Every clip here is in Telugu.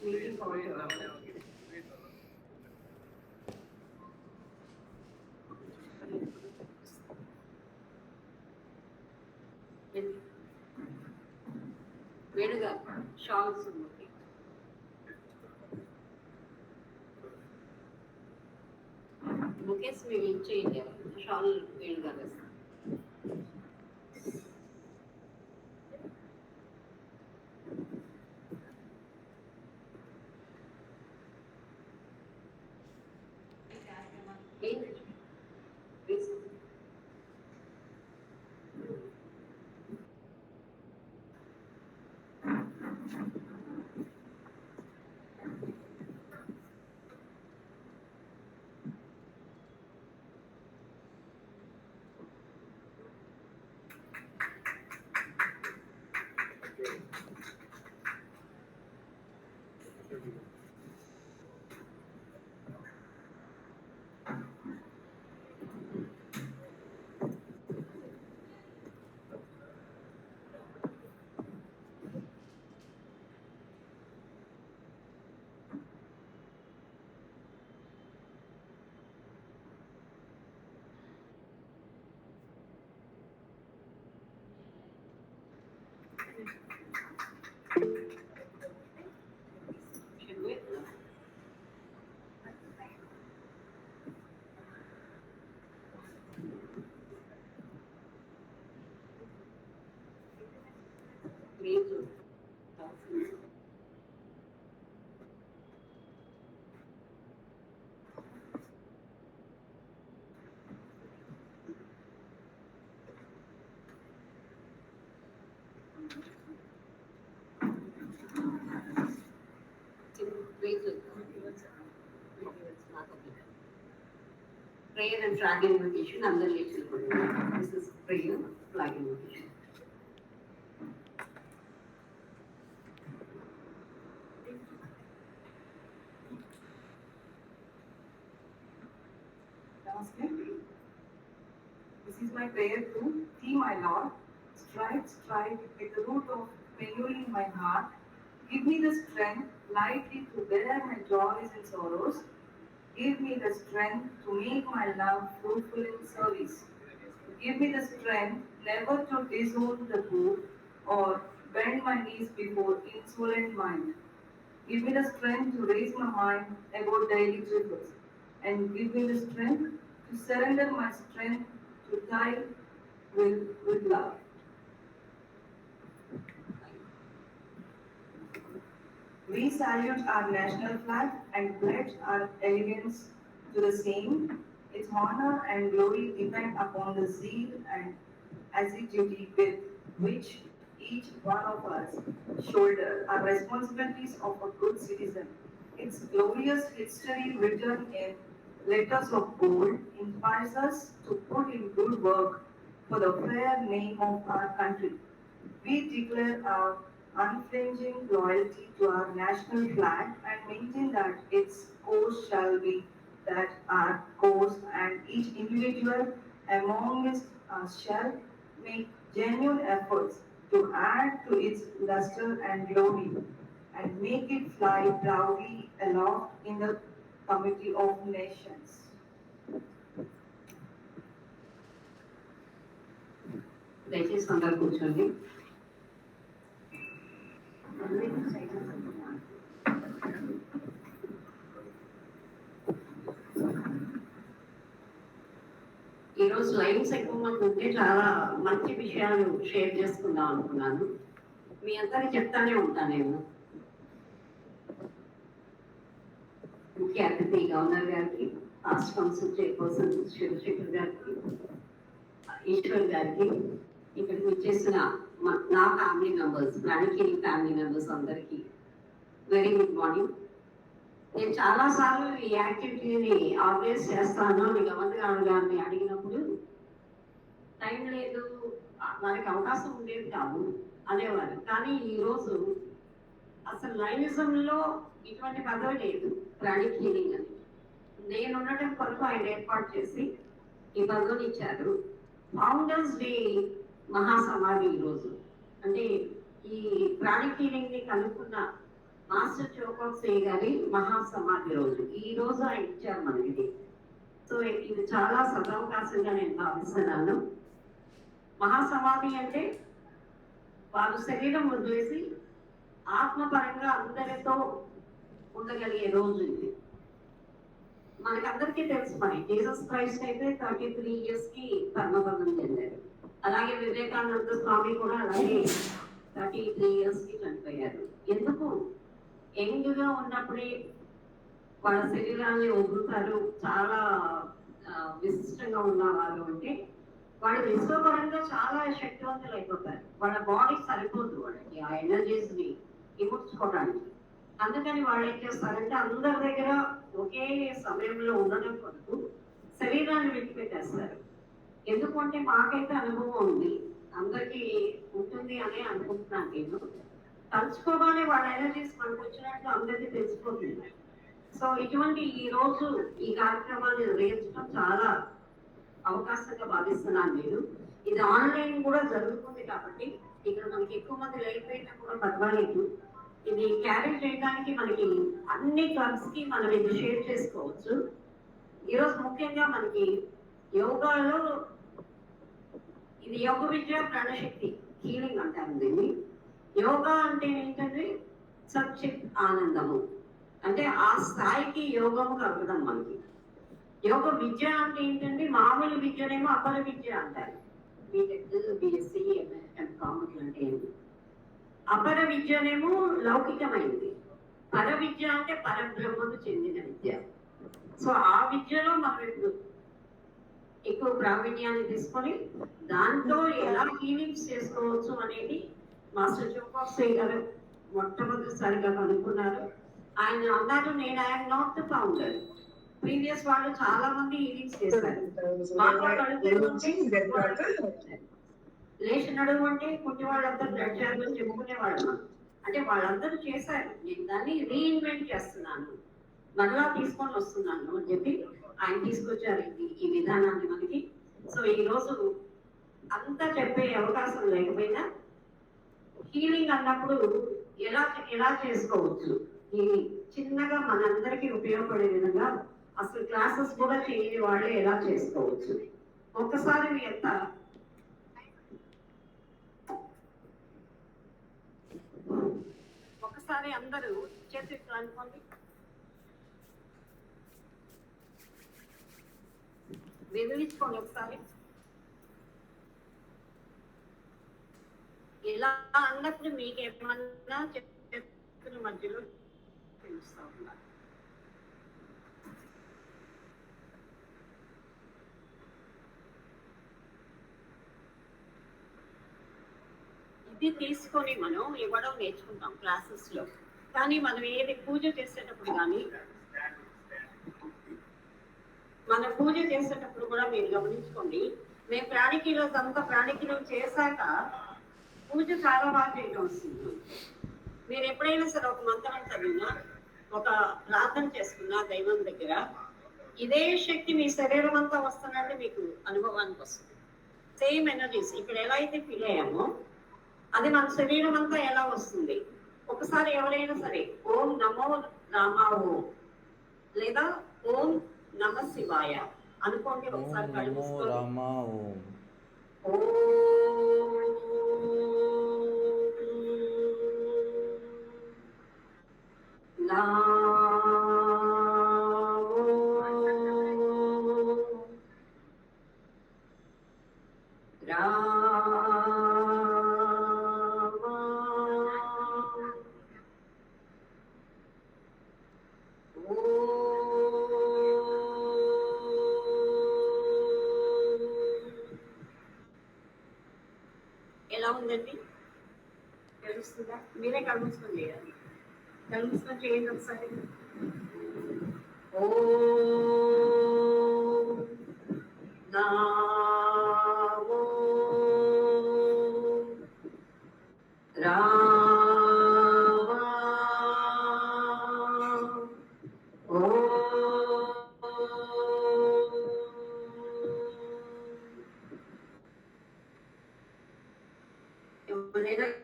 meeting point. వేడుగా షాల్స్ బుకేస్ మేము ఇచ్చేయండి షాల్ వేడుగా వేస్తాం. Prayer and flag invocation under Rachel. This is prayer, flag invocation. Namaste. This is my prayer to Thee, my Lord. Strike, strike at the root of failure in my heart. Give me the strength lightly to bear my joys and sorrows. Give me the strength to make my love fruitful in service. Give me the strength never to disown the poor or bend my knees before insolent mind. Give me the strength to raise my mind above daily trifles, and give me the strength to surrender my strength to Thy will with love. We salute our national flag and pledge our allegiance to the same. Its honor and glory depend upon the zeal and assiduity with which each one of us shoulder our responsibilities of a good citizen. Its glorious history written in letters of gold inspires us to put in good work for the fair name of our country. We declare our unflinching loyalty to our national flag and maintain that its course shall be that our course, and each individual among us shall make genuine efforts to add to its luster and glory and make it fly proudly aloft in the committee of nations. దయచేసి అందరూ కూర్చోండి. ఈరోజు లైవ్స్ ఎక్కువ మంది ఉంటే చాలా మంచి విషయాలు షేర్ చేసుకుందాం అనుకున్నాను. మీ అందరికి చెప్తానే ఉంటాను నేను. ముఖ్య అతిథి గవర్నర్ గారికి, రాష్ట్ర కౌన్సిల్ చైర్పర్సన్ శివశేఖర్ గారికి, ఈశ్వర్ గారికి, ఇక్కడికి వచ్చేసిన నా ఫ్యామిలీ మెంబర్స్, ప్రాణికేని ఫ్యామిలీ మెంబర్స్ అందరికీ వెరీ గుడ్ మార్నింగ్. నేను చాలాసార్లు ఈ యాక్టివిటీని ఆర్గనైజ్ చేస్తాను అని గవర్నర్ గారిని అడిగినప్పుడు టైం లేదు, మనకి అవకాశం ఉండేది కాదు అనేవారు. కానీ ఈరోజు అసలు లైనిజంలో ఇటువంటి పదవి లేదు, ప్రాణిక్ హీలింగ్ అని. నేను ఉండటం కొరకు ఆయన ఏర్పాటు చేసి ఈ పదవిని ఇచ్చారు. ఫౌండర్స్ డే మహాసమాధి ఈరోజు, అంటే ఈ ప్రాణిక్ హీలింగ్ ని కనుక్కున్న మాస్టర్ చోకోసే గారి మహాసమాధి రోజు ఈ రోజు ఆయన ఇచ్చారు మనకి ఇది. సో ఇది చాలా సదవకాశంగా నేను భావిస్తున్నాను. మహాసమాధి అంటే వారు శరీరం వదిలేసి ఆత్మపరంగా అందరితో ఉండగలిగే రోజు ఇది. మనకందరికీ తెలుసు మరి జీసస్ క్రైస్ట్ అయితే 33 years కి పరమపదం చెందారు. అలాగే వివేకానంద స్వామి కూడా అలాగే 33 years కి చనిపోయారు. ఎందుకు? యంగ్ గా ఉన్నప్పుడే వాళ్ళ శరీరాన్ని వదులుతారు, చాలా విశిష్టంగా ఉన్నవారు అంటే వాళ్ళు విశ్వపరంగా చాలా శక్తివంతులు అయిపోతారు. వాళ్ళ బాడీ సరిపోదు వాళ్ళకి ఆ ఎనర్జీస్ ని ఇముడ్చుకోవడానికి. అందుకని వాళ్ళు ఏం చేస్తారంటే అందరి దగ్గర ఒకే సమయంలో ఉండడం కొరకు శరీరాన్ని విడిచిపెట్టేస్తారు. ఎందుకంటే మాకైతే అనుభవం ఉంది, అందరికీ ఉంటుంది అని అనుకుంటున్నాను నేను. తలుచుకోగానే వాళ్ళ ఎనర్జీస్ మనకు వచ్చినట్లు అందరికీ తెలిసిపోతుంది. సో ఇటువంటి ఈ రోజు ఈ కార్యక్రమాన్ని నిర్వహించడం చాలా అవకాశంగా భావిస్తున్నాను నేను. ఇది ఆన్లైన్ కూడా జరుగుతుంది కాబట్టి ఇక్కడ మనకి ఎక్కువ మంది లేకపోయినా కూడా పర్వాలేదు. ఇది క్యారీ చేయడానికి మనకి అన్ని క్లబ్స్ కి మనం ఇది షేర్ చేసుకోవచ్చు. ఈరోజు ముఖ్యంగా మనకి యోగాలో ఇది యోగ విద్య ప్రాణశక్తి హీలింగ్ అంటారు దీన్ని. యోగా అంటే ఏంటంటే సచ్చిత్ ఆనందము, అంటే ఆ స్థాయికి యోగము కలగడం మనకి. యోగ విద్య అంటే ఏంటంటే మామూలు విద్యనేమో అపర విద్య అంటారు. బీటెక్, బిఎస్సి, కామర్స్ అంటే ఏంటి. అపర విద్యనేమో లౌకికమైనది, పర విద్య అంటే పరబ్రహ్మకు చెందిన విద్య. సో ఆ విద్యలో మనం ఇప్పుడు ఎక్కువ ప్రావీణ్యాన్ని తీసుకొని దాంట్లో ఎలా హీలింగ్స్ చేసుకోవచ్చు అనేది మాస్టర్ చోకోసే గారు మొట్టమొదటిసారిగా కనుక్కున్నారు. ఆయన అన్నారు, నేను I'm not the founder, previous వాళ్ళు చాలా మంది హీలింగ్స్ చేశారు. లేచి నడుము అంటే కుంటి వాళ్ళందరూ బ్లడ్ చేయాలని చెప్పుకునేవాళ్ళు. అంటే వాళ్ళందరూ చేశారు, నేను దాన్ని రీఇన్వెంట్ చేస్తున్నాను, మరలా తీసుకొని వస్తున్నాను అని చెప్పి ఆయన తీసుకొచ్చారు ఈ విధానాన్ని మనకి. సో ఈ రోజు అంతా చెప్పే అవకాశం లేకపోయినా హీలింగ్ అన్నప్పుడు ఎలా ఎలా చేసుకోవచ్చు, ఈ చిన్నగా మనందరికీ ఉపయోగపడే విధంగా అసలు క్లాసెస్ కూడా చేయని వాళ్ళే ఎలా చేసుకోవచ్చు. ఒక్కసారి మీ ఎంత ఒకసారి అందరూ చేతి అనుకోండి, వివరించుకోండి ఒకసారి. ఇలా అన్నప్పుడు మీకు ఏమన్నా చెప్తున్న మధ్యలో తెలుస్తా ఉన్నారు. ఇది తీసుకొని మనం ఇవ్వడం నేర్చుకుంటాం క్లాసెస్ లో. కానీ మనం ఏది పూజ చేసేటప్పుడు కానీ కూడా మీరు గమనించుకోండి, మేము ప్రాణికీలో అంతా ప్రాణికీలో చేశాక పూజ చాలా బాగా చేయడం వస్తుంది. మీరు ఎప్పుడైనా సరే ఒక మంత్రం చదివినా, ఒక ప్రార్థన చేసుకున్నా దైవం దగ్గర, ఇదే శక్తి మీ శరీరం అంతా వస్తుందంటే మీకు అనుభవానికి వస్తుంది. సేమ్ ఎనర్జీస్ ఇక్కడ ఎలా అయితే ఫీల్ అయ్యామో అది మన శరీరం అంతా ఎలా వస్తుంది. ఒకసారి ఎవరైనా సరే ఓం నమో రామా ఓం లేదా ఓం నమ శివాయ అనుకోండి. ఒకసారి కళ్ళు ఎలా ఉందండి, తెలుస్తుందా? మీరే కలుసుకొని చేయాలి. కలుసుకొని చేయండి ఒకసారి. ఓం నమో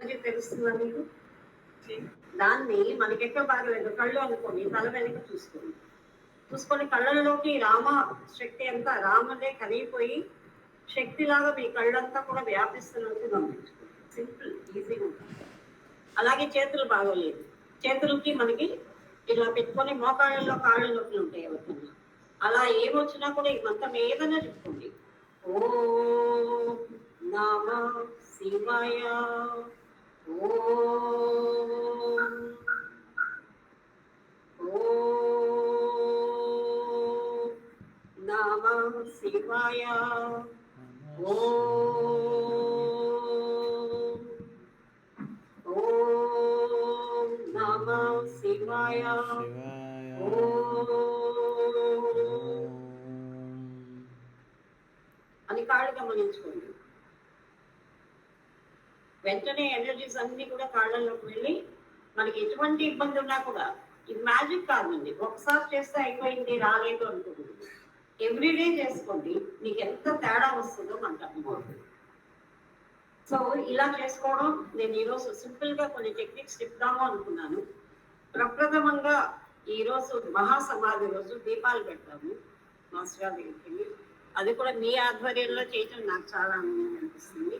రామాయ తెలుస్తుందా మీకు? దాన్ని మనకెక్కడ బాగలేదు కళ్ళు అనుకోండి, తల వెనక చూసుకొని కళ్ళల్లోకి రామ శక్తి అంతా రాముడే కలిగిపోయి శక్తిలాగా మీ కళ్ళంతా కూడా వ్యాపిస్తున్నట్టు గమనించుకోండి. సింపుల్, ఈజీగా ఉంటుంది. అలాగే చేతులు బాగోలేదు, చేతులకి మనకి ఇలా పెట్టుకొని మోకాళ్ళలో కాళ్ళ నొప్పులు ఉంటాయి ఎవరికన్నా. అలా ఏమొచ్చినా కూడా ఈ మంత్రం ఏదైనా చెప్పుకోండి. ఓం నమ శివాయ, ఓం ఓం నమ శివాయ, ఓం ఓం నమ శివాయ, అని కాళ్ళు గమనించుకోండి. వెంటనే ఎనర్జీస్ అన్ని కూడా కాళ్ళల్లోకి వెళ్ళి మనకి ఎటువంటి ఇబ్బంది ఉన్నా కూడా, ఇది మ్యాజిక్ కాదండి, ఒకసారి చేస్తే అయిపోయింది రాలేదు అనుకోండి. ఎవ్రీడే చేసుకోండి, మీకు ఎంత తేడా వస్తుందో మనకు అర్థమవుతుంది. సో ఇలా చేసుకోవడం నేను ఈరోజు సింపుల్గా కొన్ని టెక్నిక్స్ చెప్తాము అనుకున్నాను. ప్రప్రథమంగా ఈరోజు మహాసమాధి రోజు దీపాలు పెడతాము మాస్టర్ గారి దగ్గరికి. అది కూడా మీ ఆధ్వర్యంలో చేయటం నాకు చాలా ఆనందంగా అనిపిస్తుంది.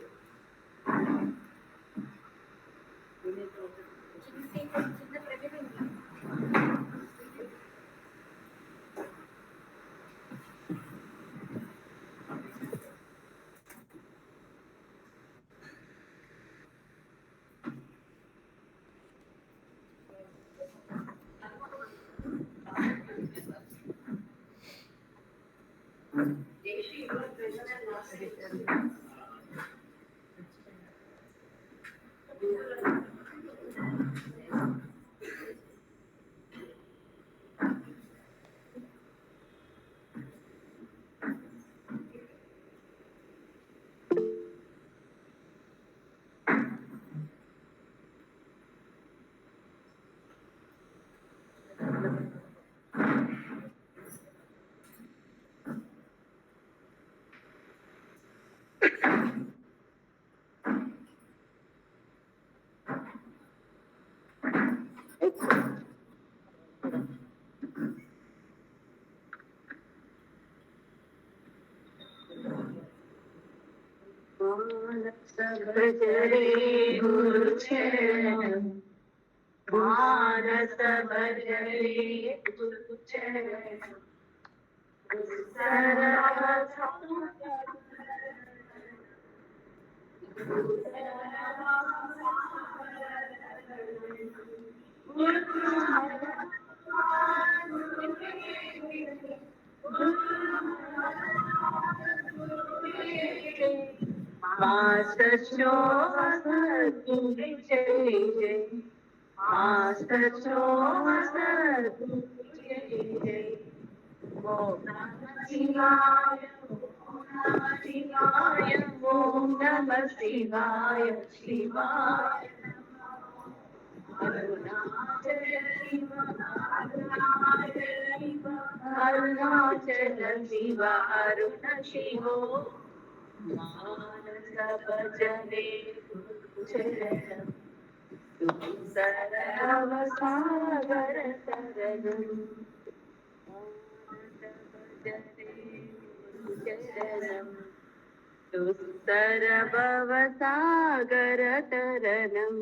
भजरे गुरुचरणं, मानस भजरे गुरुचरणं, Master Master Om Namah Shivaya, Om Namah Shivaya, Om Namah Shivaya, Shivaya. Arunachala Shiva, Arunachala Shiva, Arunachala Shiva, Aruna Shivo. Manasa Bhajane Gurucharanam, Saravasagar Saranam. Sarabhavasagarataranam.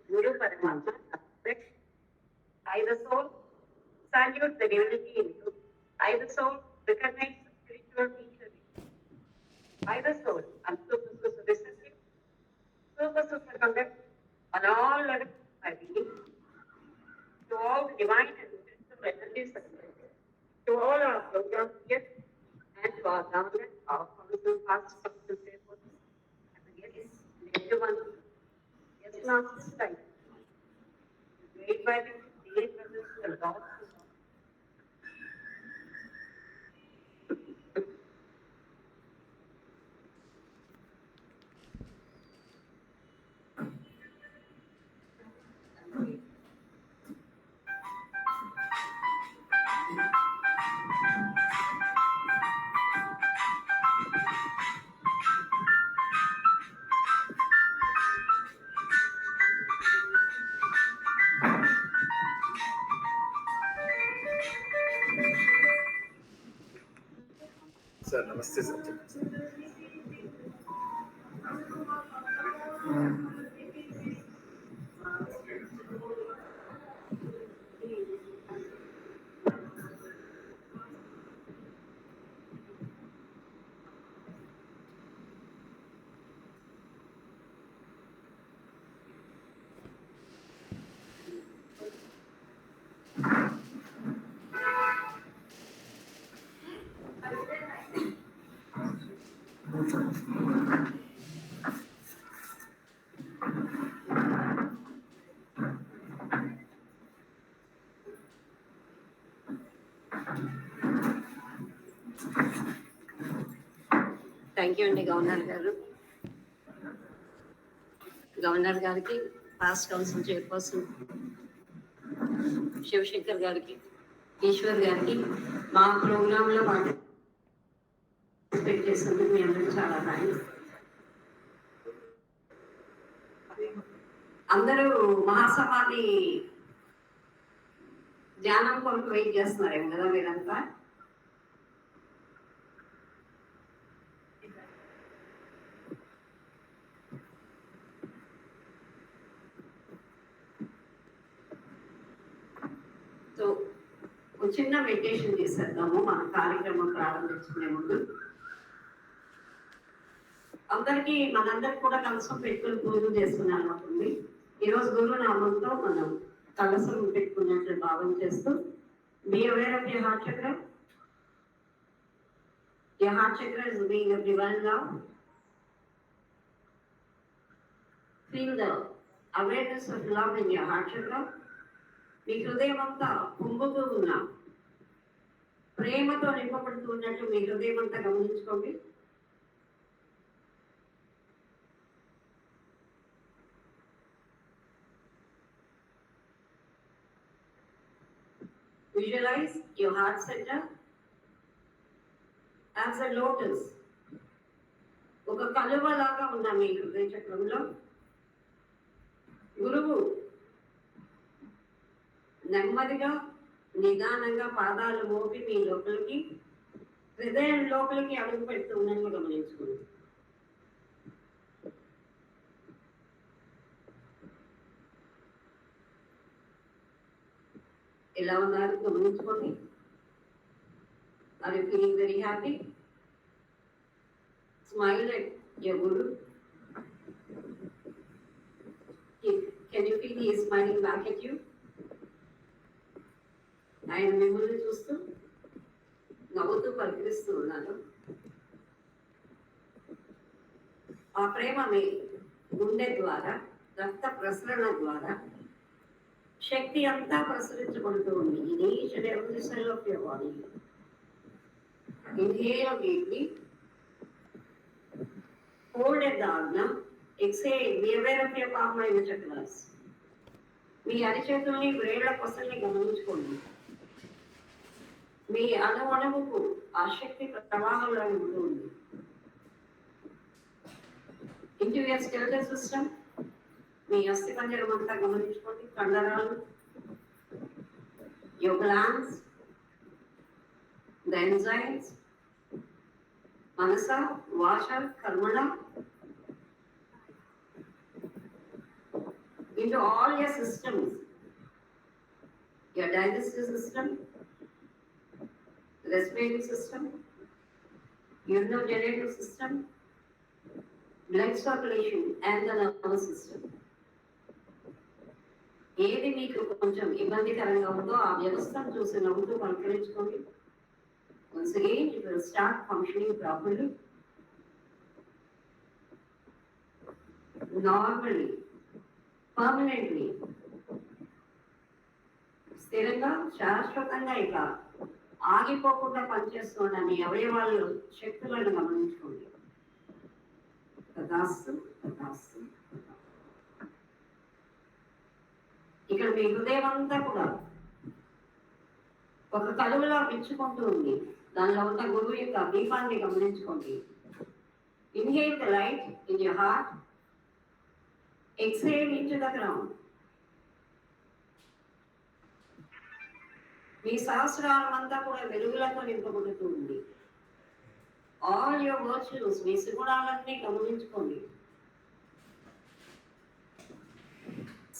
Guru Paramatma, I the soul salute the divinity in you. I the soul recognize the spiritual teacher in you. I the soul am super receptive, super conduct on all levels of my being, to all the divine and spiritual energies circulated, to all our programs here, and to our government, our council, past council papers, and the guests, and everyone, yes, not this time. Great by the dear presence of the Lord. Sir నమస్తే సార్. థ్యాంక్ యూ అండి గవర్నర్ గారు. గవర్నర్ గారికి, పాస్ట్ కౌన్సిల్ చైర్పర్సన్ శివశంకర్ గారికి, ఈశ్వర్ గారికి మా ప్రోగ్రాంలో పార్టిసిపేట్ చేసినందుకు మీ అందరికీ చాలా థ్యాంక్స్. అందరూ మహాసమాధి ధ్యానం కొరకు వెయిట్ చేస్తున్నారేమో కదా మీరంతా. సో ఒక చిన్న మెడిటేషన్ చేసేద్దాము మన కార్యక్రమం ప్రారంభించుకునే ముందు. అందరికీ మనందరికి కూడా కలసం పెట్టుకుని పూజ చేసుకున్నాను అనుకుంది. ఈరోజు గురునామంతో మనం కలసం పెట్టుకున్నట్లు భావం చేస్తూ be aware of your heart chakra. Your heart chakra is being of divine love. Feel the awareness of love in your heart chakra. మీ హృదయం అంతా పొంగుతూ ఉన్నా ప్రేమతో నింపబడుతూ ఉన్నట్టు మీ హృదయం అంతా గమనించుకోండి. Visualize your heart center as a lotus. ఒక కలువలాగా ఉన్న మీ హృదయ చక్రంలో గురువు నెమ్మదిగా నిదానంగా పాదాలు మోపి మీ లోపలికి హృదయం లోపలికి అడుగు పెడుతున్నట్లు గమనించుకోండి. ఎలా ఉన్నారు గమనించుకోండి. Are you feeling very happy? Smile at your guru. Can you feel he is smiling back at you? ఆయన మిమ్మల్ని చూస్తూ నవ్వుతూ పలికిస్తూ ఉన్నాను. ఆ ప్రేమ మీ గుండె ద్వారా రక్త ప్రసరణ ద్వారా శక్తి అంతా ప్రసరించబడుతూ ఉంది. ఇది each and every cell of your body. Inhale deeply, hold at the Ajna, exhale, be aware of your palm and chakras. మీ అరిచేతుల్ని వేళ్ల కొసల్ని గమనించుకోండి. మీ అణువణువుకు ఆ శక్తి ప్రవాహంలో ఉంటుంది. ఇంటూ యువర్ స్కెలెటల్ సిస్టమ్, మీ అస్థిపంజరం అంతా గమనించుకోండి. కండరాలు, your glands, the enzymes, manasa, vacha, karmana, into all your systems, your digestive system, respiratory system, urinary system, blood circulation and the nervous system. ఏది మీకు కొంచెం ఇబ్బందికరంగా ఉందో ఆ వ్యవస్థను చూసి నవ్వుతూ పలకరించుకోండి. Once again, it will start functioning properly, normally, permanently. స్థిరంగా శాశ్వతంగా ఇక ఆగిపోకుండా పనిచేస్తున్న మీ అవయవాలు శక్తులను గమనించుకోండి. తదాస్తు తదాస్తు. ఇక్కడ మీ హృదయం అంతా కూడా ఒక కలువలా పెంచుకుంటూ ఉంది. దానిలో ఉన్న గురువు యొక్క దీపాన్ని గమనించుకోండి. Inhale the light in your heart, exhale into the ground. మీ సహస్రాలం అంతా కూడా వెలుగులతో నింపబడుతూ ఉంది. ఆల్ యువర్ వర్చ్యూస్, మీ సుగుణాలన్నీ గమనించుకోండి.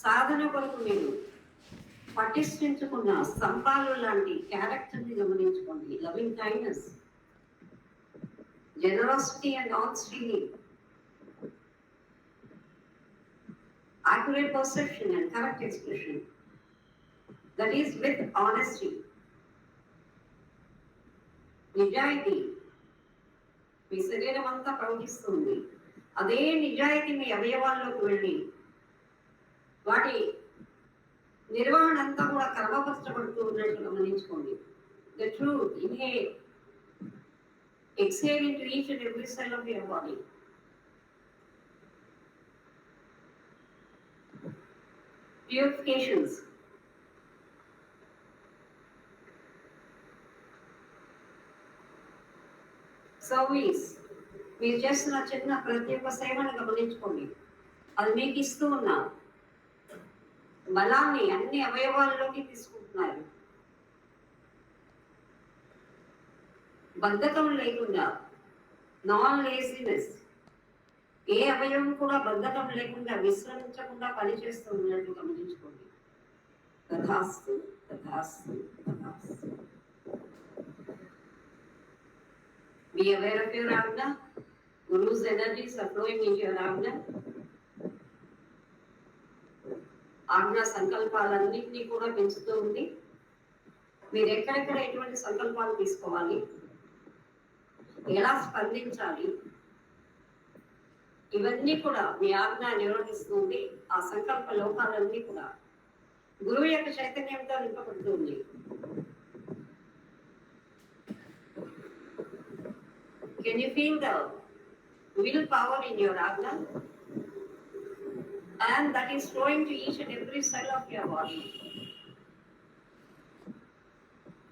సాధన కొరకు మీరు పటిష్ఠించుకున్న స్తంభాలు లాంటి క్యారెక్టర్ని గమనించుకోండి. Loving kindness, generosity and all stealing, accurate perception and correct expression, that is with honesty. నిజాయితీ మీ శరీరం అంతా ప్రవహిస్తుంది. అదే నిజాయితీ మీ అవయవాల్లోకి వెళ్ళి వాటి నిర్వహణ అంతా కూడా క్రమపరచబడుతూ ఉన్నట్టు గమనించుకోండి. The truth, inhale, exhale into each and every cell of your body. Purifications, service, మీరు చేస్తున్న చిన్న ప్రతి ఒక్క సేవను గమనించుకోండి. అది మీకు ఇస్తూ ఉన్న బలాన్ని అన్ని అవయవాల్లోకి తీసుకుంటున్నారు. బద్ధకం లేకుండా, నాన్ లేజినెస్, ఏ అవయవం కూడా బద్ధకం లేకుండా విశ్రమించకుండా పనిచేస్తూ ఉన్నట్టు గమనించుకోండి. తథాస్తు తథాస్తు తథాస్తు. Be aware of your Agna. Guru's energies are flowing into your Agna. Agna సంకల్పాలన్నింటినీ కూడా పెంచుతూ ఉంది. మీరు ఎక్కడెక్కడ ఎటువంటి సంకల్పాలు తీసుకోవాలి, ఎలా స్పందించాలి, ఇవన్నీ కూడా మీ ఆజ్ఞ నిర్వహిస్తుంది. ఆ సంకల్ప లోకాలన్నీ కూడా గురువు యొక్క చైతన్యంతో నింపబడుతుంది. Can you feel the will power in your Agna? And that is flowing to each and every cell of your body.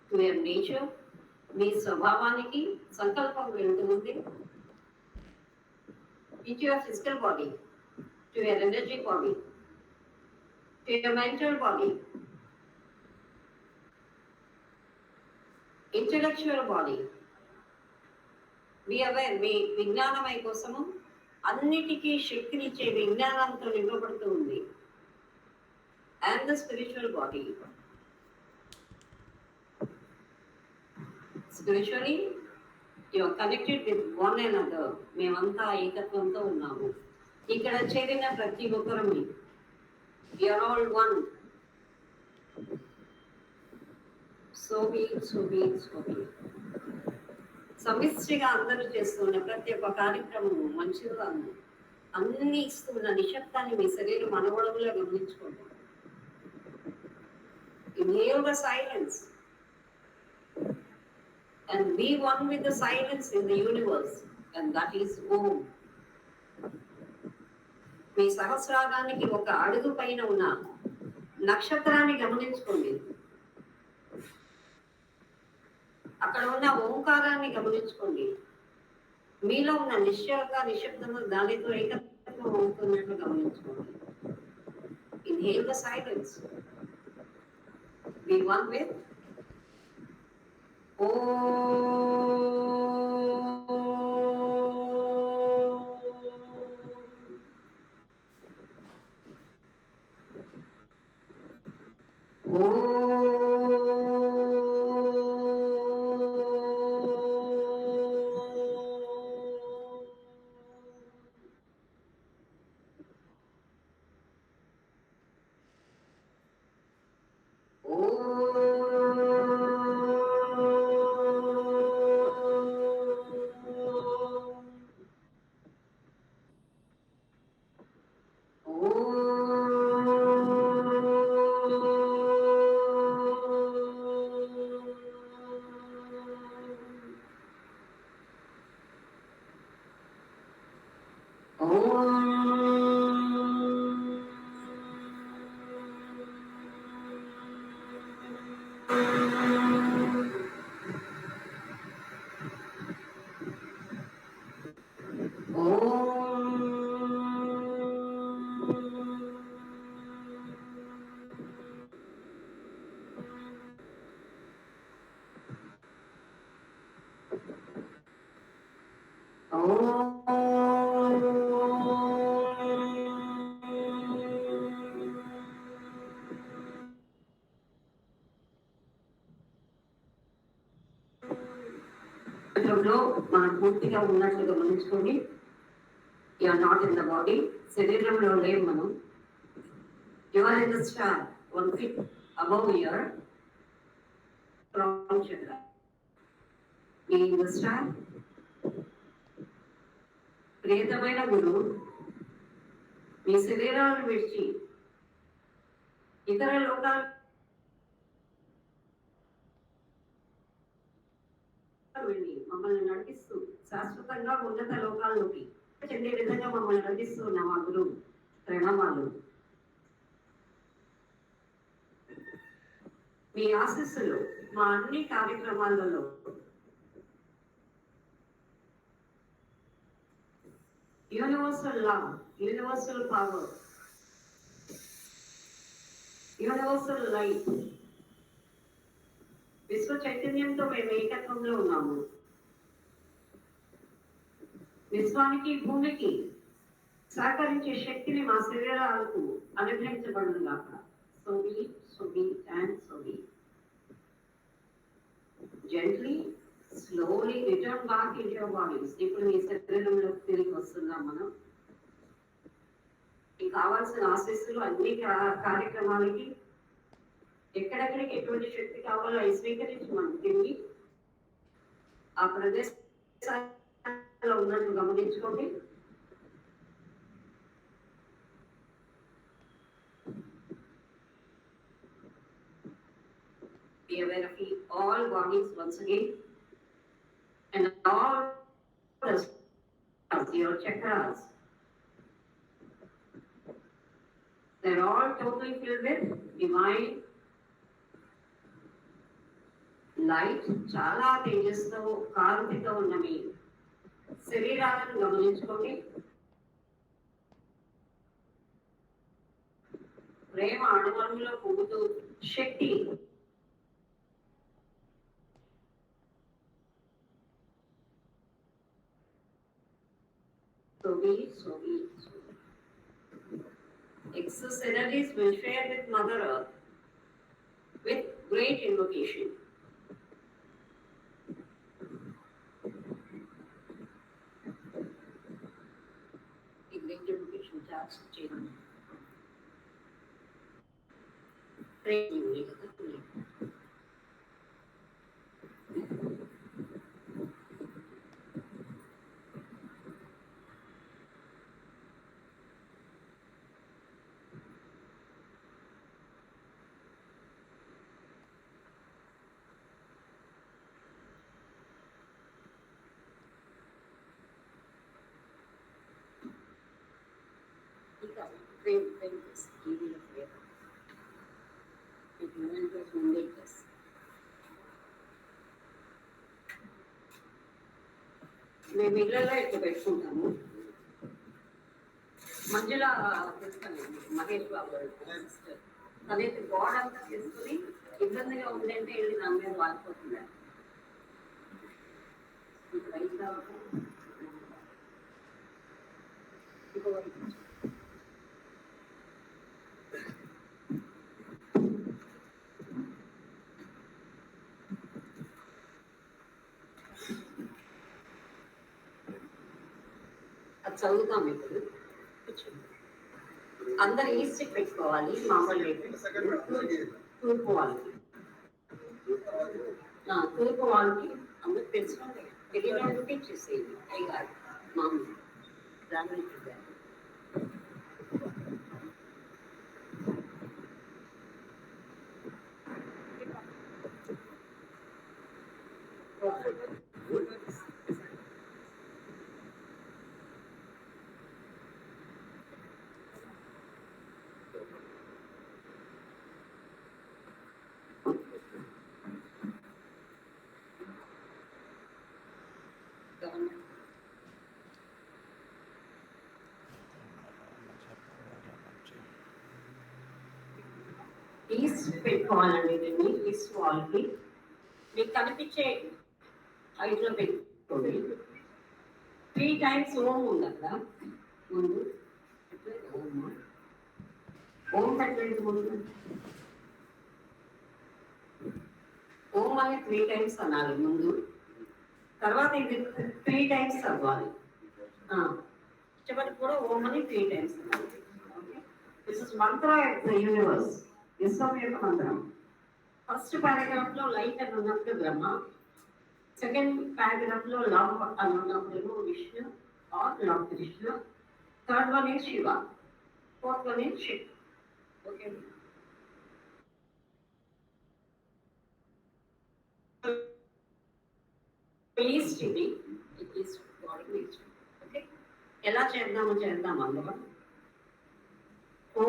To your nature, మీ స్వభావానికి సంకల్పం వెళ్తుంది. Into your physical body, to your energetic body, to your mental body, intellectual body. Be aware, మీ విజ్ఞానమయ కోసము అన్నిటికీ శక్తినిచ్చే విజ్ఞానంతో నింపబడుతూ ఉంది. And the spiritual body. Spiritually, you are connected with one another. మేమంతా ఏకత్వంతో ఉన్నాము. ఇక్కడ చేరిన ప్రతి ఒక్కరము we are all one. So be it, so be it, so be it. సమిష్టిగా అందరూ చేస్తున్న ప్రతి ఒక్క కార్యక్రమము మంచిగా అన్ని ఇస్తున్న నిశ్శబ్దాన్ని మీ శరీరం అనుభవంలో గమనించుకోండి. Inhale the silence and be one with the silence in the universe, and that is Om. మీ సహస్రారానికి ఒక అడుగు పైన ఉన్న నక్షత్రాన్ని గమనించుకోండి. అక్కడ ఉన్న ఓంకారాన్ని గమనించుకోండి. మీలో ఉన్న నిశ్చలత, నిశ్శబ్దము దానితో ఏకత్వం అవుతున్నట్లు గమనించుకోండి. Inhale the silence. Be one with ప్రపంచంలో మనం పూర్తిగా ఉన్నట్లు గమనించుకొని you are not in the body, శరీరంలో లేవు మనం. You are in the star 1 feet above your crown chakra. In the star, ప్రియతమైన గురువు మీ శరీరాలను విడిచి ఇతర లోకాలు వెళ్ళి మమ్మల్ని నడిపిస్తూ శాశ్వతంగా ఉన్నత లోకాల్లోకి చెందే విధంగా మమ్మల్ని నడిపిస్తూ ఉన్న మా గురువు ప్రణామాలు. మీ ఆశీస్సులు మా అన్ని కార్యక్రమాలలో universal love, universal power, universal light, విశ్వ చైతన్యంతో మేము ఏకత్వంలో ఉన్నాము. విశ్వానికి భూమికి సహకరించే శక్తిని మా శరీరాలకు అనుగ్రహించబడుగాక. So be, so be, and so be. Gently, slowly return back into your bodies. ఇప్పుడు మీ శరీరంలోకి తిరిగి వస్తున్నాం మనం. మీకు కావాల్సిన ఆశీస్సులు అన్ని కార్యక్రమాలకి ఎక్కడెక్కడికి ఎటువంటి శక్తి కావాలో అవి స్వీకరించి మనం తిరిగి ఆ ప్రదేశంలో ఉన్నట్టు గమనించుకోండి. Be aware of all bodies once again, and all your chakras. They're all totally filled with divine light. చాలా తేజస్తో కాంతితో ఉన్న మీ శరీరాలను గమనించుకోండి. ప్రేమ అణువణువులో పొందుతూ శక్తి so be. Excess energies will share with Mother Earth with great invocation. A great invocation charge chain. Pray you. Frame this, give you a flavor. If you want to make this. మేము ఇళ్ళలో ఇట్లా పెట్టుకుంటాము. మధ్యలో తెలుస్తాను మహేష్ బాబు సిస్టర్ తనైతే గోడ అంతా చేసుకుని ఇబ్బందిగా ఉందంటే వెళ్ళి నా మీద వాలిపోతున్నారు. రైట్ కాబట్టి అది చదువుతాం. ఇప్పుడు అందరు ఈస్ట్ పెట్టుకోవాలి. మామూలు తూర్పు వాళ్ళకి అందరు తెలుసుకోండి. తెలియడానికి చేసేది అవి కాదు మామూలు దాని ఈస్ట్ పెట్టుకోవాలండి. దీన్ని ఈస్ట్ వాల్కి మీకు కనిపించే హైట్లో పెట్టుకోండి. 3 times ఓం ఉంది అక్కడ ముందు. ఓం పెట్టండి ముందు. ఓం అని 3 times అనాలి ముందు. తర్వాత ఇది 3 టైమ్స్ చదవాలి. చివరికి కూడా ఓం అని 3 టైమ్స్ చదవాలి. Okay, this is mantra of the universe, విశ్వం యొక్క మంత్రం. ఫస్ట్ పారాగ్రాఫ్ లో లైట్ అని ఉన్నప్పుడు బ్రహ్మ, సెకండ్ పారాగ్రాఫ్ లో లవ్ అని ఉన్నప్పుడు Vishnu or love Krishna, third one is Shiva, fourth one is Shiv. Okay, least ఇది, it is body least. Okay, ఎలా చేద్దాం అందులో. ఓ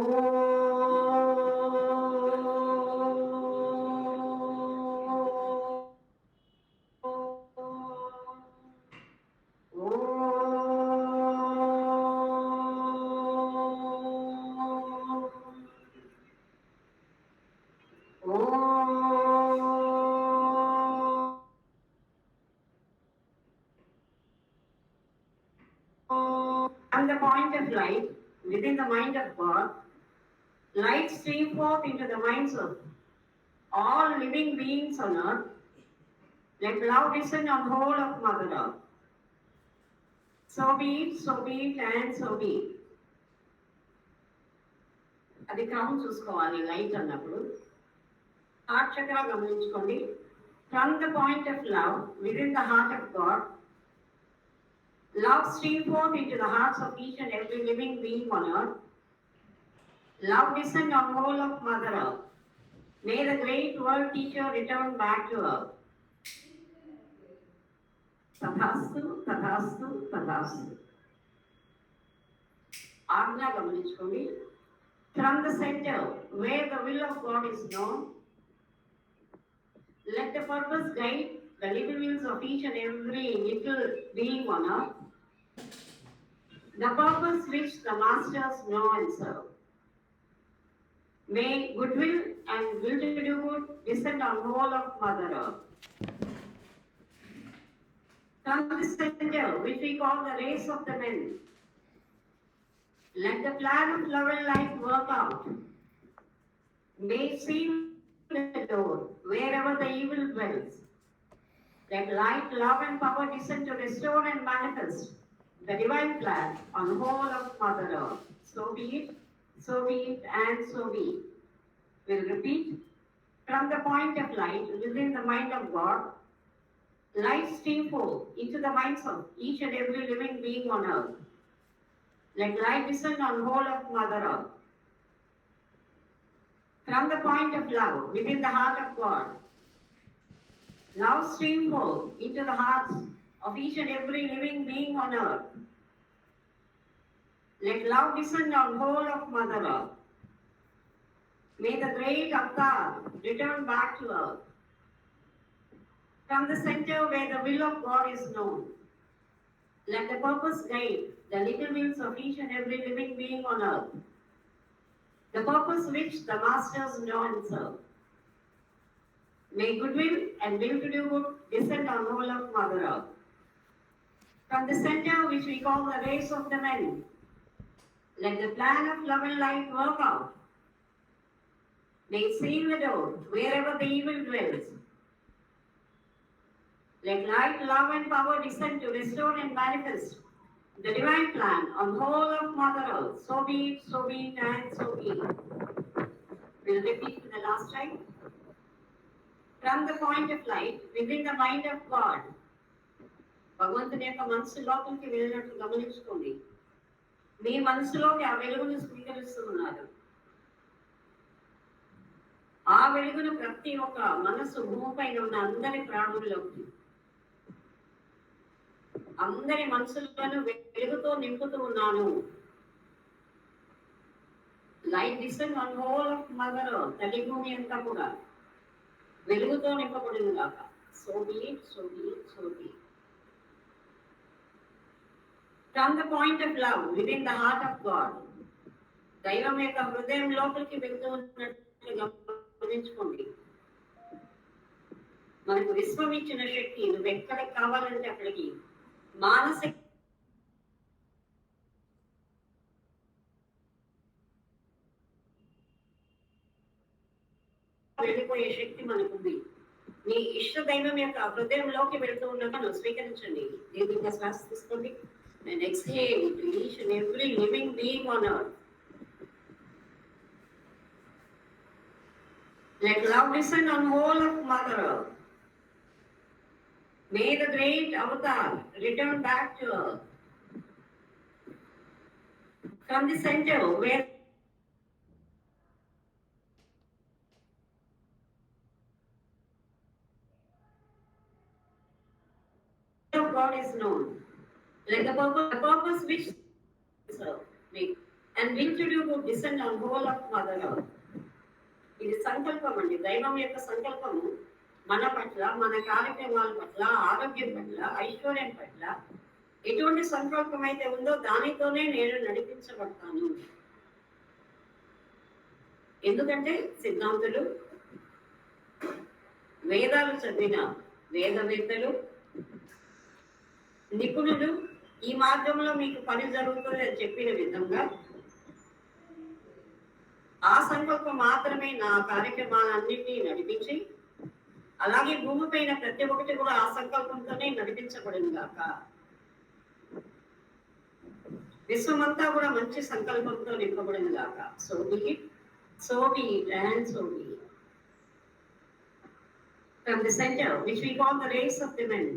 and the point of light within the mind of God, light stream forth into the minds of all living beings on earth. Let love descend on the whole of Mother Earth. So be it, and so be it. అది క్రమం చూసుకోవాలి. లైట్ అన్నప్పుడు హార్ట్ చక్ర గమనించుకోండి. From the point of love within the heart of God, love stream forth into the hearts of each and every living being on earth. Love descend on the whole of Mother Earth. May the great world teacher return back to earth. Tathastu, tathastu, tathastu. Agna gamaninchukondi. From the center, where the will of God is known, let the purpose guide the little wills of each and every little being on earth. The purpose which the masters know and serve. May goodwill and will to do good descend on the whole of Mother Earth. From the center, which we call the race of the men, let the plan of love and life work out. May seal the door wherever the evil dwells. Let light, love and power descend to restore and manifest the divine plan on the whole of Mother Earth. So be it, and so be it. We'll repeat. From the point of light within the mind of God, light stream forth into the minds of each and every living being on earth. Let light descend on the whole of Mother Earth. From the point of love within the heart of God, love stream forth into the hearts of each and every living being on earth. Let love descend on the whole of Mother Earth. May the great Avatar return back to earth. From the center where the will of God is known, let the purpose guide the little wills of each and every living being on earth. The purpose which the masters know and serve. May goodwill and will to do good descend on the whole of Mother Earth. From the center which we call the race of the men, let the plan of love and light work out. May seal the door wherever the evil dwells. Let light, love and power descend to restore and manifest the divine plan on the whole of Mother Earth. So be it, and so be it. We'll repeat for the last time. From the point of light within the mind of God, భగవంతుని యొక్క మనసు లోపలికి వెళ్ళినట్టు గమనించుకోండి. మీ మనసులోకి ఆ వెలుగును స్వీకరిస్తూ ఉన్నారు. ఆ వెలుగును ప్రతి ఒక్క మనసు భూమిపైన ఉన్న అందరి ప్రాణుల్లోకి, అందరి మనసులను వెలుగుతో నింపుతూ ఉన్నాను. Light descend on whole of mother earth, తల్లి భూమి అంతా కూడా వెలుగుతో నింపబడింది కాక. So be it, so be it, so be it. From the point of love within the heart of God, దైవం యొక్క హృదయం లోపలికి వెళ్తూ ఉన్నట్లు గమనించుకోండి. మనకు విశ్వం ఇచ్చిన శక్తి, నువ్వు ఎక్కడికి కావాలంటే అక్కడికి మానసిక వెళ్ళిపోయే శక్తి మనకుంది. మీ ఇష్ట దైవం యొక్క హృదయంలోకి వెళ్తూ ఉండగా స్వీకరించండి. దీర్ఘంగా శ్వాస తీసుకోండి. And exhale to each and every living being on earth. Let love descend on whole of Mother Earth. May the great avatar return back to earth. From the center where of God is known. Let the purpose which serve me and will to do good descend on whole of Mother Earth. ఇది సంకల్పం అండి. దైవం యొక్క సంకల్పము మన పట్ల, మన కార్యక్రమాల పట్ల, ఆరోగ్యం పట్ల, ఐశ్వర్యం పట్ల ఎటువంటి సంకల్పం అయితే ఉందో దానితోనే నేను నడిపించబడతాను. ఎందుకంటే సిద్ధాంతులు, వేదాలు చదివిన వేదవేత్తలు, నిపుణులు ఈ మార్గంలో మీకు పని జరుగుతుంది అని చెప్పిన విధంగా ఆ సంకల్పం మాత్రమే నా కార్యక్రమాలన్నింటినీ నడిపించి, అలాగే భూమిపైన ప్రతి ఒక్కటి కూడా ఆ సంకల్పంతోనే నడిపించబడింది గాక. విశ్వమంతా కూడా మంచి సంకల్పంతో నింపబడింది గాక. So be it, so be it and so be it. From the centre which we call the race of the men,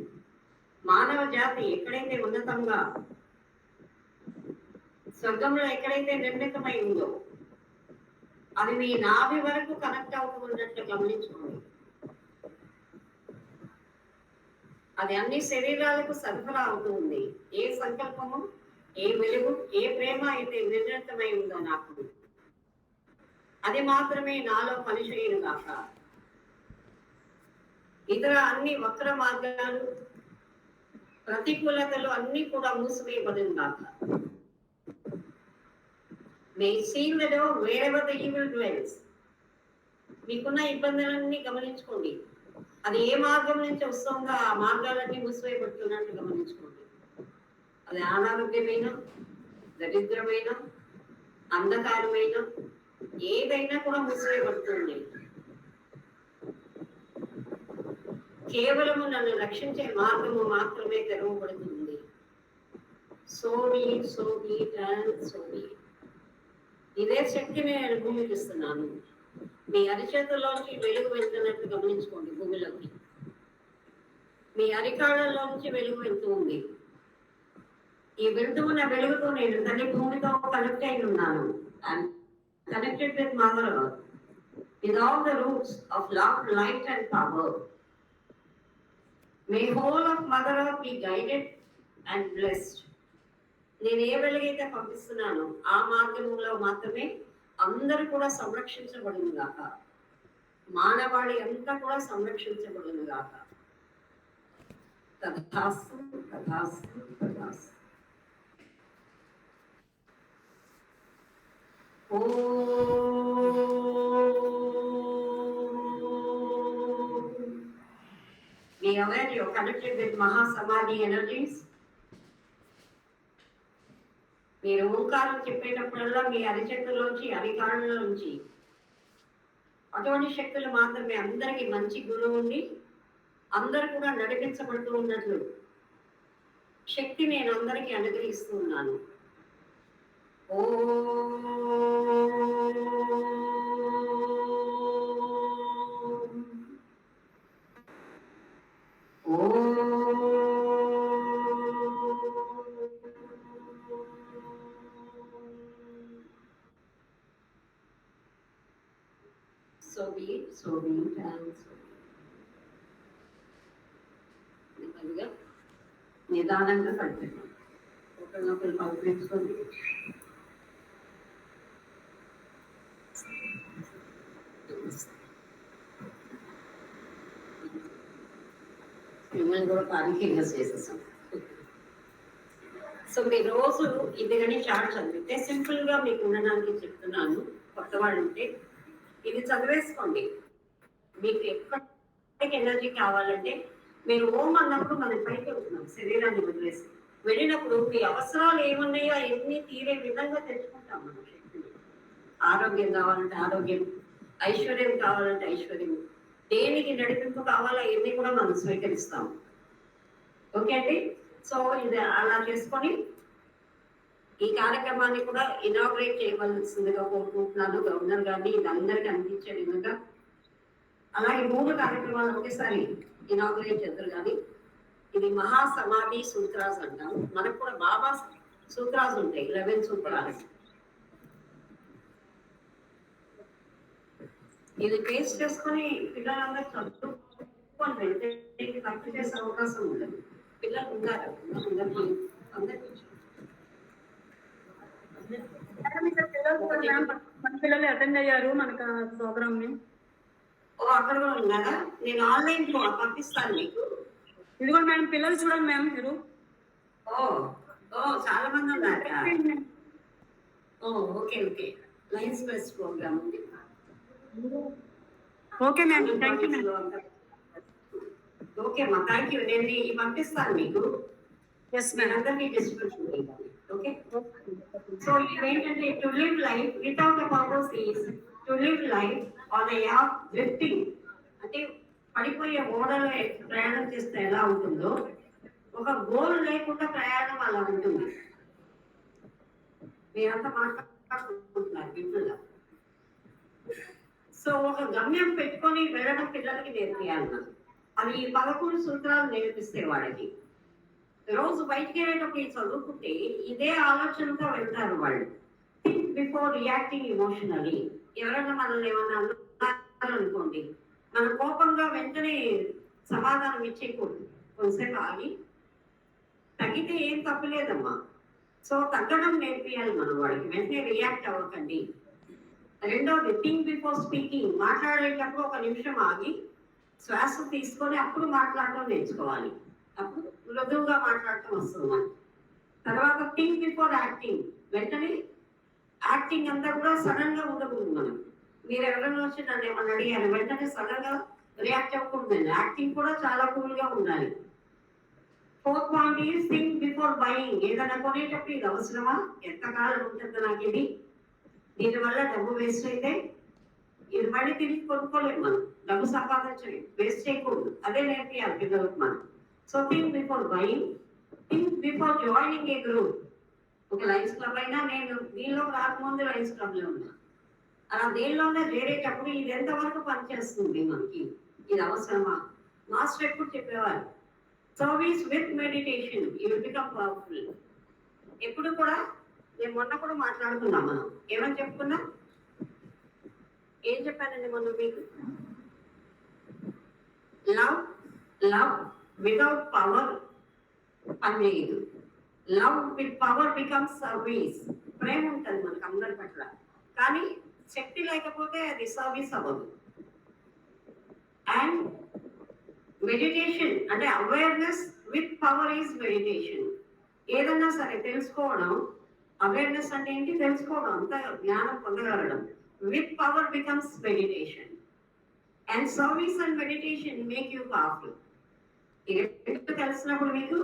మానవ జాతి ఎక్కడైతే ఉన్నతంగా స్వర్గంలో ఎక్కడైతే నిర్మితమై ఉందో అది మీ నాభి వరకు కనెక్ట్ అవుతున్నట్లు గమనించుకోండి. అది అన్ని శరీరాలకు సరఫరా అవుతుంది. ఏ సంకల్పము, ఏ వెలుగు, ఏ ప్రేమ అయితే నిర్ణీతమై ఉందో నాకు, అది మాత్రమే నాలో పనిచేయను గాక. ఇతర అన్ని వక్ర మార్గాలు, ప్రతికూలతలు అన్ని కూడా మూసివేయబడింది గాక. May seal the door wherever the evil dwells. మీకున్న ఇబ్బందులన్నీ గమనించుకోండి. అది ఏ మార్గం నుంచి వస్తుందో ఆ మార్గాలన్నీ మూసివేయబడుతున్నట్టు గమనించుకోండి. అది అనారోగ్యమైన, దరిద్రమైన, అంధకారమైన ఏదైనా కూడా మూసివేయబడుతుంది. కేవలము నన్ను రక్షించే మార్గము మాత్రమే తెరవబడుతుంది. So be it, so be it and so be it. ఇదే శక్తిని నేను భూమికి ఇస్తున్నాను. మీ అరిచేతుల్లోంచి వెలుగు వెళ్తున్నట్టు గమనించుకోండి. భూమిలోకి మీ అరికాళ్ళలోంచి వెలుగు వెళ్తూ ఉంది. ఈ వెళ్తూ ఉన్న వెలుగుతో నేను తల్లి భూమితో కనెక్ట్ అయి ఉన్నాను. I'm connected with mother earth with all the roots of love, light and power. May whole of mother earth be guided and blessed. నేను ఏ వెలుగైతే పంపిస్తున్నానో ఆ మార్గంలో మాత్రమే అందరూ కూడా సంరక్షించబడును గాక. మానవాళి అంతా కూడా సంరక్షించబడును గాక. తథాస్తు, తథాస్తు, తథాస్తు. Be aware you're connected with Mahasamadhi energies. మీరు ఓంకారం చెప్పేటప్పుడల్లా మీ అరిచేతుల్లోంచి, అరికాళ్ళ నుంచి అటువంటి శక్తులు మాత్రమే అందరికీ మంచి గురువు ఉండి అందరూ కూడా నడిపించబడుతూ ఉన్నట్లు శక్తి నేను అందరికీ అనుగ్రహిస్తూ ఉన్నాను. So be it, so be it, and so be it. నిదానంగా కనిపెట్టాం. ఒకరినొకరు పలుకరించుకోండి. మిమ్మల్ని కూడా పానికంగా చేసేసాం. సో మీ రోజు ఇది కానీ చార్ట్ చదివితే సింపుల్ గా మీకు ఉండడానికి చెప్తున్నాను. కొత్త వాళ్ళు ఉంటే ఇది చదివేసుకోండి. మీకు ఎక్కడికి ఎనర్జీ కావాలంటే మీరు ఓం అన్నప్పుడు మనం పైకి వెళ్తున్నాం, శరీరాన్ని వదిలేసి వెళ్ళినప్పుడు మీ అవసరాలు ఏమున్నాయో అవన్నీ తీరే విధంగా తెచ్చుకుంటాం మనం శక్తిని. ఆరోగ్యం కావాలంటే ఆరోగ్యం, ఐశ్వర్యం కావాలంటే ఐశ్వర్యం, దేనికి నడిపింపు కావాలో అవన్నీ కూడా మనం స్వీకరిస్తాం. ఓకే అండి. సో ఇది అలా చేసుకొని ఈ కార్యక్రమాన్ని కూడా ఇనాగ్రేట్ చేయవలసిందిగా కోరుకుంటున్నాను గవర్నర్ గారిని, ఇది అందరికీ అందించే విధంగా. అలాగే 3 కార్యక్రమాలు ఒకేసారి ఇనాగ్రేట్ చేద్దరు కానీ ఇది మహాసమాధి సూత్రాస్ అంటాం. మనకు కూడా బాబా సూత్రాస్ ఉంటాయి, 11 సూత్రాలు. ఇది టేస్ట్ చేసుకొని పిల్లలందరూ చదువుకొని వెళ్తే ఖర్చు చేసే అవకాశం ఉంటుంది. పిల్లలు ఉన్నారు అందరికీ పిల్లలు అటెండ్ అయ్యారు మనకు ప్రోగ్రామ్ ని. అక్కడ కూడా ఉన్నారా? నేను ఆన్లైన్ పంపిస్తాను మీకు. ఇదిగో మేడం పిల్లలు చూడండి మ్యామ్ మీరు. చాలా మంది ఉన్నారు. Okay okay. Lines plus programme ఉంది. Okay ma'am, thank you ma'am. Okay అమ్మా, థ్యాంక్ యూ. నేను పంపిస్తాను మీకు. Yes ma'am. అందరికీ డిస్ట్రిబ్యూషన్ చేయాలి. ఓకే. సో ఇదేంటంటే to live life without a purpose is to live life on a app drifting. అంటే పడిపోయే ఓడలో ప్రయాణం చేస్తే ఎలా ఉంటుందో ఒక గోల్ లేకుండా ప్రయాణం అలా ఉంటుంది. మీరంతా మాట్లాడుకుంటున్నారు వింటున్నా. సో ఒక గమ్యం పెట్టుకొని వెళ్ళడం పిల్లలకి నేర్పియాలి. అది 11 సూత్రాలు నేర్పిస్తే వాళ్ళకి రోజు బయటికి వెళ్ళేటప్పుడు చదువుకుంటే ఇదే ఆలోచనతో వెళ్తారు వాళ్ళు. Think before reacting emotionally. ఎవరైనా మనల్ని ఏమన్నా అన్నారనుకోండి, మన కోపంగా వెంటనే సమాధానం ఇచ్చేయకూడదు. కొంతసేపు ఆగి తగ్గితే ఏం తప్పలేదమ్మా. సో తగ్గడం నేర్పియాలి మనం వాడికి. వెంటనే రియాక్ట్ అవ్వకండి. రెండోది థింక్ బిఫోర్ స్పీకింగ్. మాట్లాడేటప్పుడు 1 నిమిషం ఆగి శ్వాస తీసుకొని అప్పుడు మాట్లాడటం నేర్చుకోవాలి. అప్పుడు మృదువుగా మాట్లాడటం వస్తుంది మనకి. తర్వాత థింక్ బిఫోర్ యాక్టింగ్. వెంటనే యాక్టింగ్ అంతా కూడా సడన్ గా ఉండకూడదు. మనం మీరు ఎవరైనా వచ్చి నన్ను ఏమన్నా అడిగారు, వెంటనే సడన్ గా రియాక్ట్ అవ్వకూడదండి. యాక్టింగ్ కూడా చాలా కూల్ గా ఉండాలి. 4th point is think before buying. ఏదైనా కొనేటప్పుడు ఇది అవసరమా, ఎంతకాలం ఉంటుంది నాకు ఇది, దీనివల్ల డబ్బు వేస్ట్ అయితే ఇది మళ్ళీ తిరిగి కొనుక్కోలేము. మనం డబ్బు సంపాదించలేము, వేస్ట్ చేయకూడదు. అదే నేర్పియాలి పిల్లలకు మనం. So think before buying, think before joining a group. ఒక లయన్స్ క్లబ్ అయినా, నేను దీనిలో రాకముందు లయన్స్ క్లబ్ లో ఉన్నా, అలా దేనిలోనే చేరేటప్పుడు ఇది ఎంతవరకు పనిచేస్తుంది మనకి, ఇది అవసరమా. మాస్టర్ ఎప్పుడు చెప్పేవారు, service with meditation you will become powerful. ఎప్పుడు కూడా నేను మొన్న కూడా మాట్లాడుకున్నాం. మనం ఏమని చెప్పుకున్నాం, ఏం చెప్పానండి మొన్న మీకు, లవ్ లవ్ వితౌట్ పవర్ పనిచేయదు. Love with power becomes service. ప్రేమ ఉంటుంది మనకు అందరి పట్ల, కానీ శక్తి లేకపోతే అది సర్వీస్ అవ్వదు. అండ్ మెడిటేషన్ అంటే awareness with power is meditation. ఏదన్నా సరే తెలుసుకోవడం, అవేర్నెస్ అంటే ఏంటి, తెలుసుకోవడం, అంత జ్ఞానం పొందగలడం. With power becomes meditation. And service and meditation make you powerful. ఇది తెలిసినప్పుడు మీకు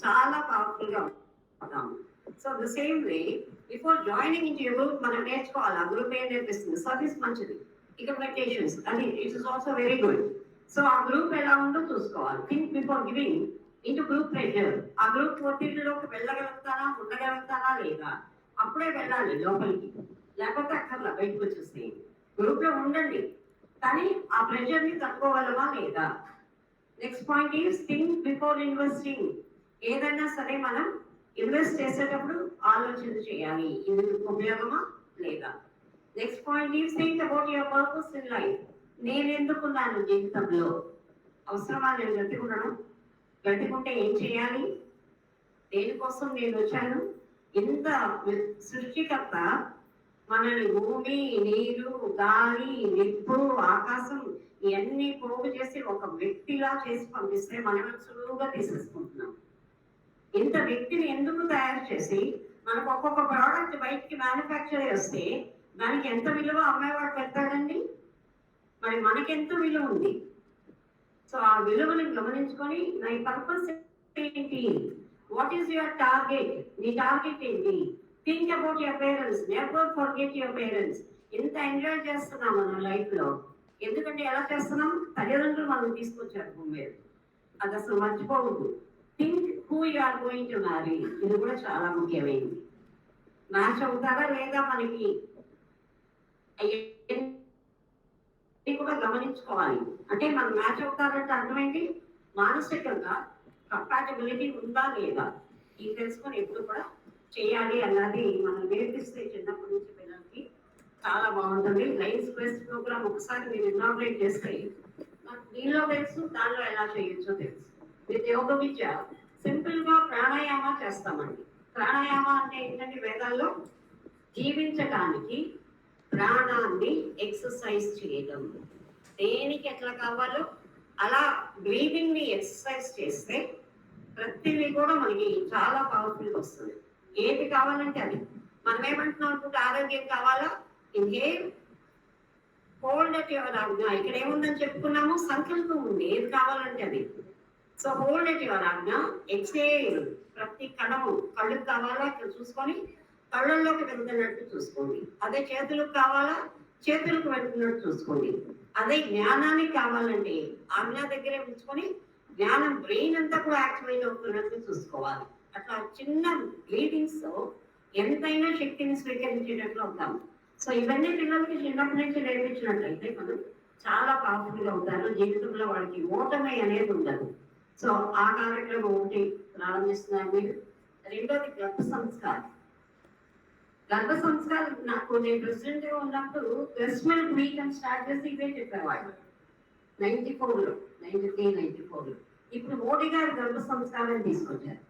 చాలా పవర్ఫుల్ గా ఉంటాము. So the same way before joining in group మనం నేర్చుకోవాలి. ఆ గ్రూప్ ఏం నేర్పిస్తుంది, సర్వీస్ మంచిది, ఇక మెడిటేషన్స్ అది it is also very good. So ఆ గ్రూప్ ఎలా ఉందో చూసుకోవాలి. Think before giving into group pressure. ఆ గ్రూప్ ఒత్తిడిలోకి వెళ్ళగలుగుతానా, ఉండగలుగుతానా లేదా, అప్పుడే వెళ్ళాలి లోపలికి, లేకపోతే అక్కర్లా బయటకు వచ్చేసి. గ్రూప్ లో ఉండండి, కానీ ఆ ప్రెషర్ ని తట్టుకోగలమా లేదా. Next point is think before investing. ఏదైనా సరే మనం ఇన్వెస్ట్ చేసేటప్పుడు ఆలోచన చేయాలి, ఇది ఉపయోగమా లేదా. Next point is think about your purpose in life. నేను ఎందుకున్నాను జీవితంలో, అవసరమా నేను బ్రతికుండడం, బ్రతికుంటే ఏం చేయాలి, దేనికోసం నేను వచ్చాను. ఇంత సృష్టికర్త మనల్ని భూమి, నీరు, గాలి, నిప్పు, ఆకాశం ఇవన్నీ పోగు చేసి ఒక వ్యక్తిలా చేసి పంపిస్తే మనం సులువుగా తీసేసుకుంటున్నాం. ఇంత వ్యక్తిని ఎందుకు తయారు చేసి మనకు ఒక్కొక్క ప్రోడక్ట్ బయటికి మ్యానుఫ్యాక్చర్ చేస్తే దానికి ఎంత విలువ అమ్మేవాడు పెడతాడండి, మరి మనకెంత విలువ ఉంది. సో ఆ విలువని గమనించుకొని నా పర్పస్ ఏంటి, వాట్ ఈస్ యువర్ టార్గెట్, నీ టార్గెట్ ఏంటి. Think about your parents, never forget your parents. ఎంత ఎంజాయ్ చేస్తున్నాం మనం లైఫ్ లో, ఎందుకంటే ఎలా చేస్తున్నాం, తల్లిదండ్రులు మనం తీసుకొచ్చారు భూమి మీద, అది అసలు మర్చిపోవద్దు. Think who you are going to marry, ఇది కూడా చాలా ముఖ్యమైనది. మ్యాచ్ అవుతారా లేదా మనకి ఇది కూడా గమనించుకోవాలి. అంటే మనం మ్యాచ్ అవుతారంటే అర్థం ఏంటి, మానసికంగా కంపాటబిలిటీ ఉందా లేదా ఇది తెలుసుకొని ఎప్పుడు కూడా చేయాలి అన్నది మనం నేర్పిస్తే చిన్నప్పటి నుంచి పిల్లలకి చాలా బాగుంటుంది. లైఫ్ బెస్ట్ ప్రోగ్రామ్ ఒకసారి మీరు ఇనాగ్రేట్ చేస్తే నాకు దీనిలో తెలుసు, దానిలో ఎలా చేయొచ్చో తెలుసు. విత్ యోగ విద్య సింపుల్ గా ప్రాణాయామ చేస్తామండి. ప్రాణాయామ అంటే ఏంటంటే వేదాల్లో జీవించడానికి ప్రాణాన్ని ఎక్సర్సైజ్ చేయడం, దేనికి ఎట్లా కావాలో అలా బ్రీతింగ్ ని ఎక్సర్సైజ్ చేస్తే ప్రతిదీ కూడా మనకి చాలా పవర్ఫుల్ వస్తుంది. ఏది కావాలంటే అది. మనం ఏమంటున్నాం అనుకుంటే ఆరోగ్యం కావాలా, ఇన్హేల్ హోల్డ్ అట్ యువర్ ఆజ్ఞ. ఇక్కడ ఏముందని చెప్పుకున్నాము, సంకల్పం ఉంది, ఏది కావాలంటే అది. సో హోల్డ్ అట్ యువర్ ఆజ్ఞ, ఎక్సేల్. ప్రతి కణము కళ్ళుకు కావాలా ఇక్కడ చూసుకొని కళ్ళల్లోకి వెళ్తున్నట్టు చూసుకోండి. అదే చేతులకు కావాలా, చేతులకు వెళ్తున్నట్టు చూసుకోండి. అదే జ్ఞానానికి కావాలంటే ఆజ్ఞ దగ్గరే ఉంచుకొని జ్ఞానం బ్రెయిన్ అంతా కూడా యాక్టివేట్ అవుతున్నట్టు చూసుకోవాలి. అట్లా చిన్న బ్రీతింగ్స్ ఎంతైనా శక్తిని స్వీకరించేటట్లు అవుతాం. సో ఇవన్నీ పిల్లలకి చిన్నప్పటి నుంచి నేర్పించినట్లయితే మనం చాలా పవర్ఫుల్ అవుతారు. జీవితంలో వాళ్ళకి ఓటమి అనేది ఉండదు. సో ఆ కార్యక్రమం ఒకటి ప్రారంభిస్తున్నారు మీరు. రెండోది గర్భ సంస్కారం. గర్భ సంస్కారం నాకు నేను ప్రెసిడెంట్ గా ఉన్నప్పుడు బ్రెస్ట్ మిల్క్ వీక్ అని స్టార్ట్ చేసి ఇవే చెప్పేవాళ్ళు 94లో, 93-94లో. ఇప్పుడు మోడీ గారు గర్భ సంస్కారం తీసుకొచ్చారు.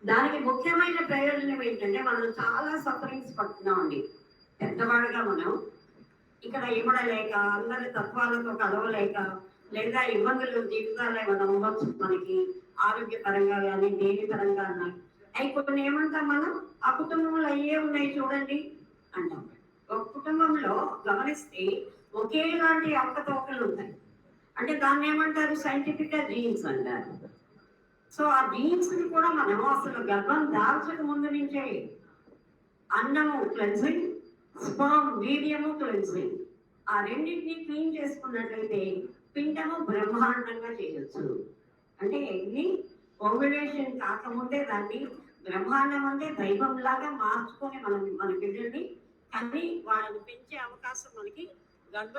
దానికి ముఖ్యమైన ప్రయోజనం ఏంటంటే మనం చాలా సఫరింగ్స్ పడుతున్నామండి. పెద్దవాడుగా మనం ఇక్కడ ఇవ్వడలేక, అందరి తత్వాలతో కలవలేక, లేదా ఇబ్బందులు జీవితాల్లో ఏమైనా ఉండొచ్చు మనకి, ఆరోగ్యపరంగా కానీ దేని పరంగా కానీ. అవి కొన్ని ఏమంటాం మనం, ఆ కుటుంబంలో అయ్యే ఉన్నాయి చూడండి అంటాం. ఒక కుటుంబంలో గమనిస్తే ఒకేలాంటి అవకతవకలు ఉంటాయి. అంటే దాన్ని ఏమంటారు, సైంటిఫిక్ గా జీన్స్ అంటారు. సో ఆ జీన్స్ ని కూడా మనం అసలు గర్భం దాల్చక ముందు నుంచే అన్నము క్లెన్సింగ్, స్పర్మ్ వీర్యము క్లెన్సింగ్, ఆ రెండింటిని క్లీన్ చేసుకున్నట్లయితే పిండము బ్రహ్మాండంగా చేయొచ్చు. అంటే ఎన్ని ఓవ్యులేషన్ కాకముందే దాన్ని బ్రహ్మాండం అంటే దైవం లాగా మార్చుకొని మనం మన బిడ్డల్ని కానీ వాళ్ళని పెంచే అవకాశం మనకి గర్భ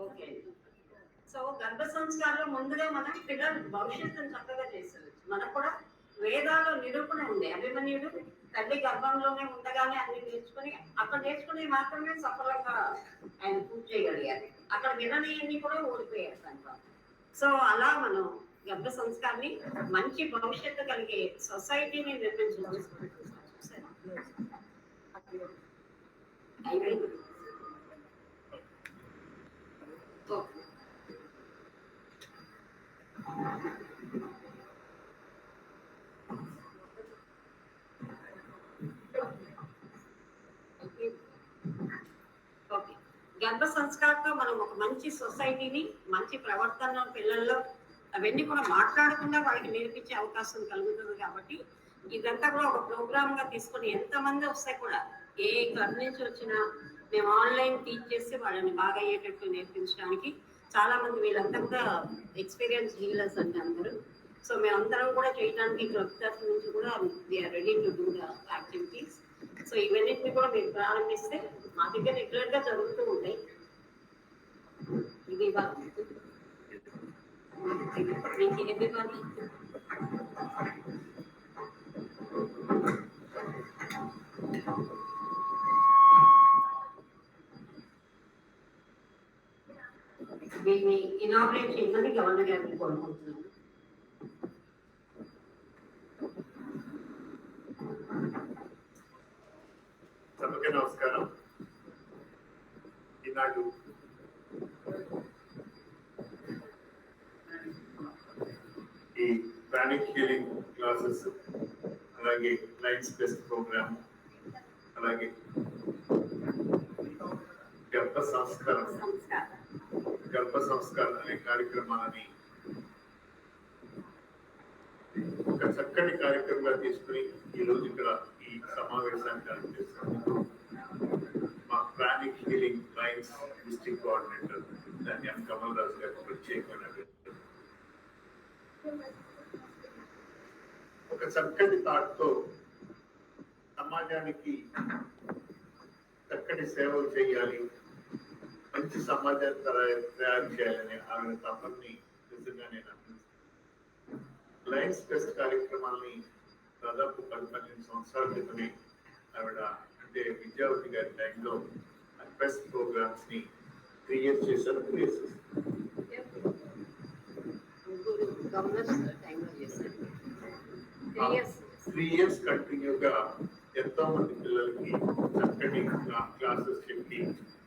ఓకే. సో గర్భ సంస్కారంలో ముందుగా మనం పిల్లలు భవిష్యత్తును చక్కగా చేసేది. మనకు కూడా వేదాల్లో నిరూపణ ఉంది. అభిమన్యుడు తల్లి గర్భంలోనే ఉండగానే అన్ని నేర్చుకుని అక్కడ నేర్చుకుని మాత్రమే సఫలంగా ఆయన పూర్తి చేయగలిగారు. అక్కడ వినని కూడా ఓడిపోయారు దాంట్లో. సో అలా మనం గర్భ సంస్కారాన్ని మంచి భవిష్యత్తు కలిగే సొసైటీని నిర్మించడం. అయిపోయింది. ఓకే. గర్భ సంస్కారంతో మనం ఒక మంచి సొసైటీని, మంచి ప్రవర్తన పిల్లల్లో అవన్నీ కూడా మాట్లాడకుండా వాళ్ళకి నేర్పించే అవకాశం కలుగుతుంది. కాబట్టి ఇదంతా కూడా ఒక ప్రోగ్రామ్ గా తీసుకొని ఎంతమంది వస్తే కూడా ఏ క్లబ్ నుంచి వచ్చినా మేము ఆన్లైన్ టీచ్ చేసి వాళ్ళని బాగా అయ్యేటట్టు నేర్పించడానికి చాలా మంది వీళ్ళంతా కూడా ఎక్స్పీరియన్స్ హీలర్స్ అంటే అందరూ. సో మేమందరం కూడా చేయడానికి క్లబ్ తరఫు నుంచి కూడా we are ready to do the activities. So ఇవన్నిటిని కూడా మీరు ప్రారంభిస్తే మా దగ్గర రెగ్యులర్ గా జరుగుతూ ఉంటాయి. ఇది దీన్ని ఇనాగ్రేట్ చేయమని గవర్నర్ గారిని కోరుకుంటున్నాను. సభకి నమస్కారం. ఈనాడు ఈ ప్రాణిక్ హీలింగ్ క్లాసెస్ అలాగే లైన్స్ బెస్ట్ ప్రోగ్రామ్, అలాగే గర్భ సంస్కారం అనే కార్యక్రమాలని ఒక చక్కటి కార్యక్రమంగా తీసుకుని ఈ రోజు ఇక్కడ ఈ సమావేశాన్ని నిర్వహిస్తున్నందుకు మా pranic healing lines district coordinator ధన్యం కమల్ రాజు గారికి ప్రత్యేకమైన ఒక చక్కటి థాట్తో సమాజానికి చక్కటి సేవలు చేయాలి, మంచి సమాజాన్ని తయారు చేయాలని ఆవిడ తపని నిజంగా నేను అభినందిస్తున్నాను. లయన్స్ ఫెస్ట్ కార్యక్రమాన్ని దాదాపు 10-12 సంవత్సరాల క్రితమే ఆవిడ అంటే విద్యావతి గారి టైంలో ఫెస్ట్ ప్రోగ్రామ్స్ ని క్రియేట్ చేశారు. 3 years కంటిన్యూగా ఎంతో మంది పిల్లలకి చక్కటి క్లాసెస్ చెప్పి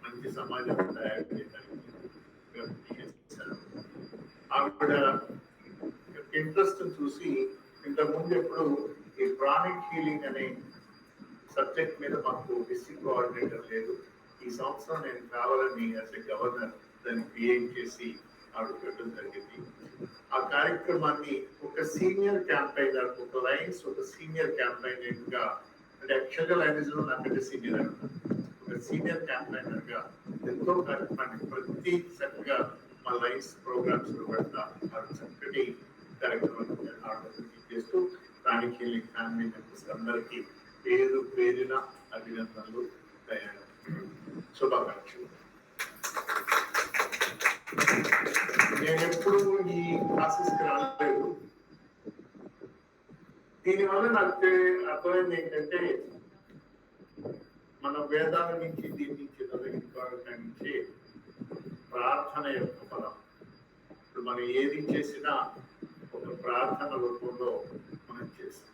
మంచి సమాజం తయారు చేయడానికి చేశారు. ఆవిడ ఇంట్రెస్ట్ చూసి ఇంతకుముందు ఎప్పుడు ఈ ప్రాణిక్ హీలింగ్ అనే సబ్జెక్ట్ మీద మాకు డిస్ట్రిక్ట్ కోఆర్డినేటర్ లేదు. ఈ సంవత్సరం నేను కావాలని యాజ్ ఎ గవర్నర్ దాన్ని క్రియేట్ చేసి ఆవిడ పెట్టడం జరిగింది. ఆ కార్యక్రమాన్ని ఒక సీనియర్ క్యాంపైనర్, ఒక లైన్స్ ఒక సీనియర్ క్యాంపైనర్ గా, అంటే యాక్చువల్గా లైన్స్ లో నాకంటే సీనియర్ ఒక సీనియర్ క్యాంపైనర్ గా ఎంతో కార్యక్రమాన్ని ప్రతి చక్కగా మా లైన్స్ ప్రోగ్రామ్స్ లో పెడతా ఆవిడ చక్కటి కార్యక్రమాన్ని ఆవిడ చేస్తూ ప్రాణిక్ హీలింగ్ ఫ్యామిలీ మెంబర్స్ అందరికీ పేరు పేరున అభినందనలు, శుభాకాంక్షలు. నేను ఎప్పుడు ఈ క్లాసెస్కి రాలేదు. దీనివల్ల నాకు అర్థమైంది ఏంటంటే మన వేదాల నుంచి దీని నుంచి ప్రార్థన యొక్క బలం. ఇప్పుడు మనం ఏది చేసినా ఒక ప్రార్థన రూపంలో మనం చేస్తాం.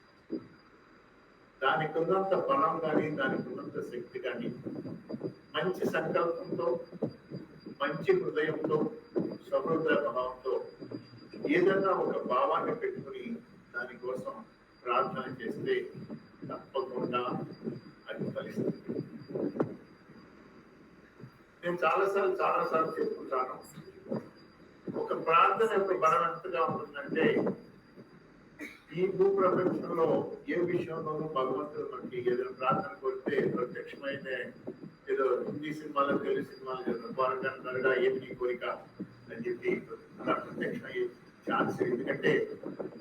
దానికి ఉన్నంత బలం కానీ, దానికి ఉన్నంత శక్తి కానీ, మంచి సంకల్పంతో, మంచి హృదయంతో, సహృదయ భావంతో ఏదైనా ఒక భావాన్ని పెట్టుకుని దానికోసం ప్రార్థన చేస్తే తప్పకుండా అది ఫలిస్తుంది. నేను చాలాసార్లు చెప్పుకుంటాను, ఒక ప్రార్థన యొక్క బలం ఎంతగా ఉంటుందంటే ఈ భూప్రపంచంలో ఏ విషయంలోనూ భగవంతుడు మనకి ఏదైనా ప్రార్థన కోరితే ప్రత్యక్షమైన ఏదో హిందీ సినిమాలో, తెలుగు సినిమాలో కోరగా ఏమి నీ కోరిక అని చెప్పి అలా ప్రత్యక్షం అయ్యే ఛాన్స్. ఎందుకంటే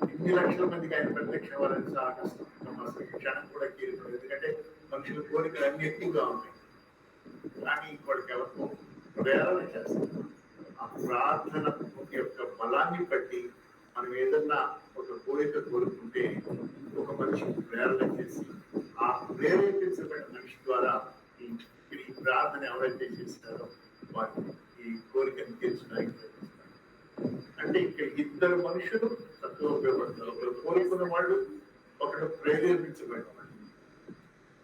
8 లక్షల మందికి ఆయన ప్రత్యక్షం అవ్వాలని చాలా కష్టం. అసలు క్షణం కూడా కీరుతుంది. ఎందుకంటే మనుషుల కోరికలు అన్ని ఎక్కువగా ఉన్నాయి. కానీ వాడికి ఎవరికో ప్రేరణ చేస్తారు. ఆ ప్రార్థన యొక్క బలాన్ని బట్టి మనం ఏదన్నా ఒక కోరిక కోరుకుంటే ఒక మనిషికి ప్రేరణ చేసి ఆ ప్రేరేపించబడిన మనిషి ద్వారా ఈ ప్రార్థన ఎవరైతే చేస్తారో వారు ఈ కోరికను తీర్చడానికి ప్రయత్నిస్తారు. అంటే ఇక్కడ 2 మనుషులు చక్కగా ఉపయోగపడతారు. ఒకరు కోరుకున్న వాళ్ళు, ఒకరు ప్రేరేపించబడిన వాళ్ళు.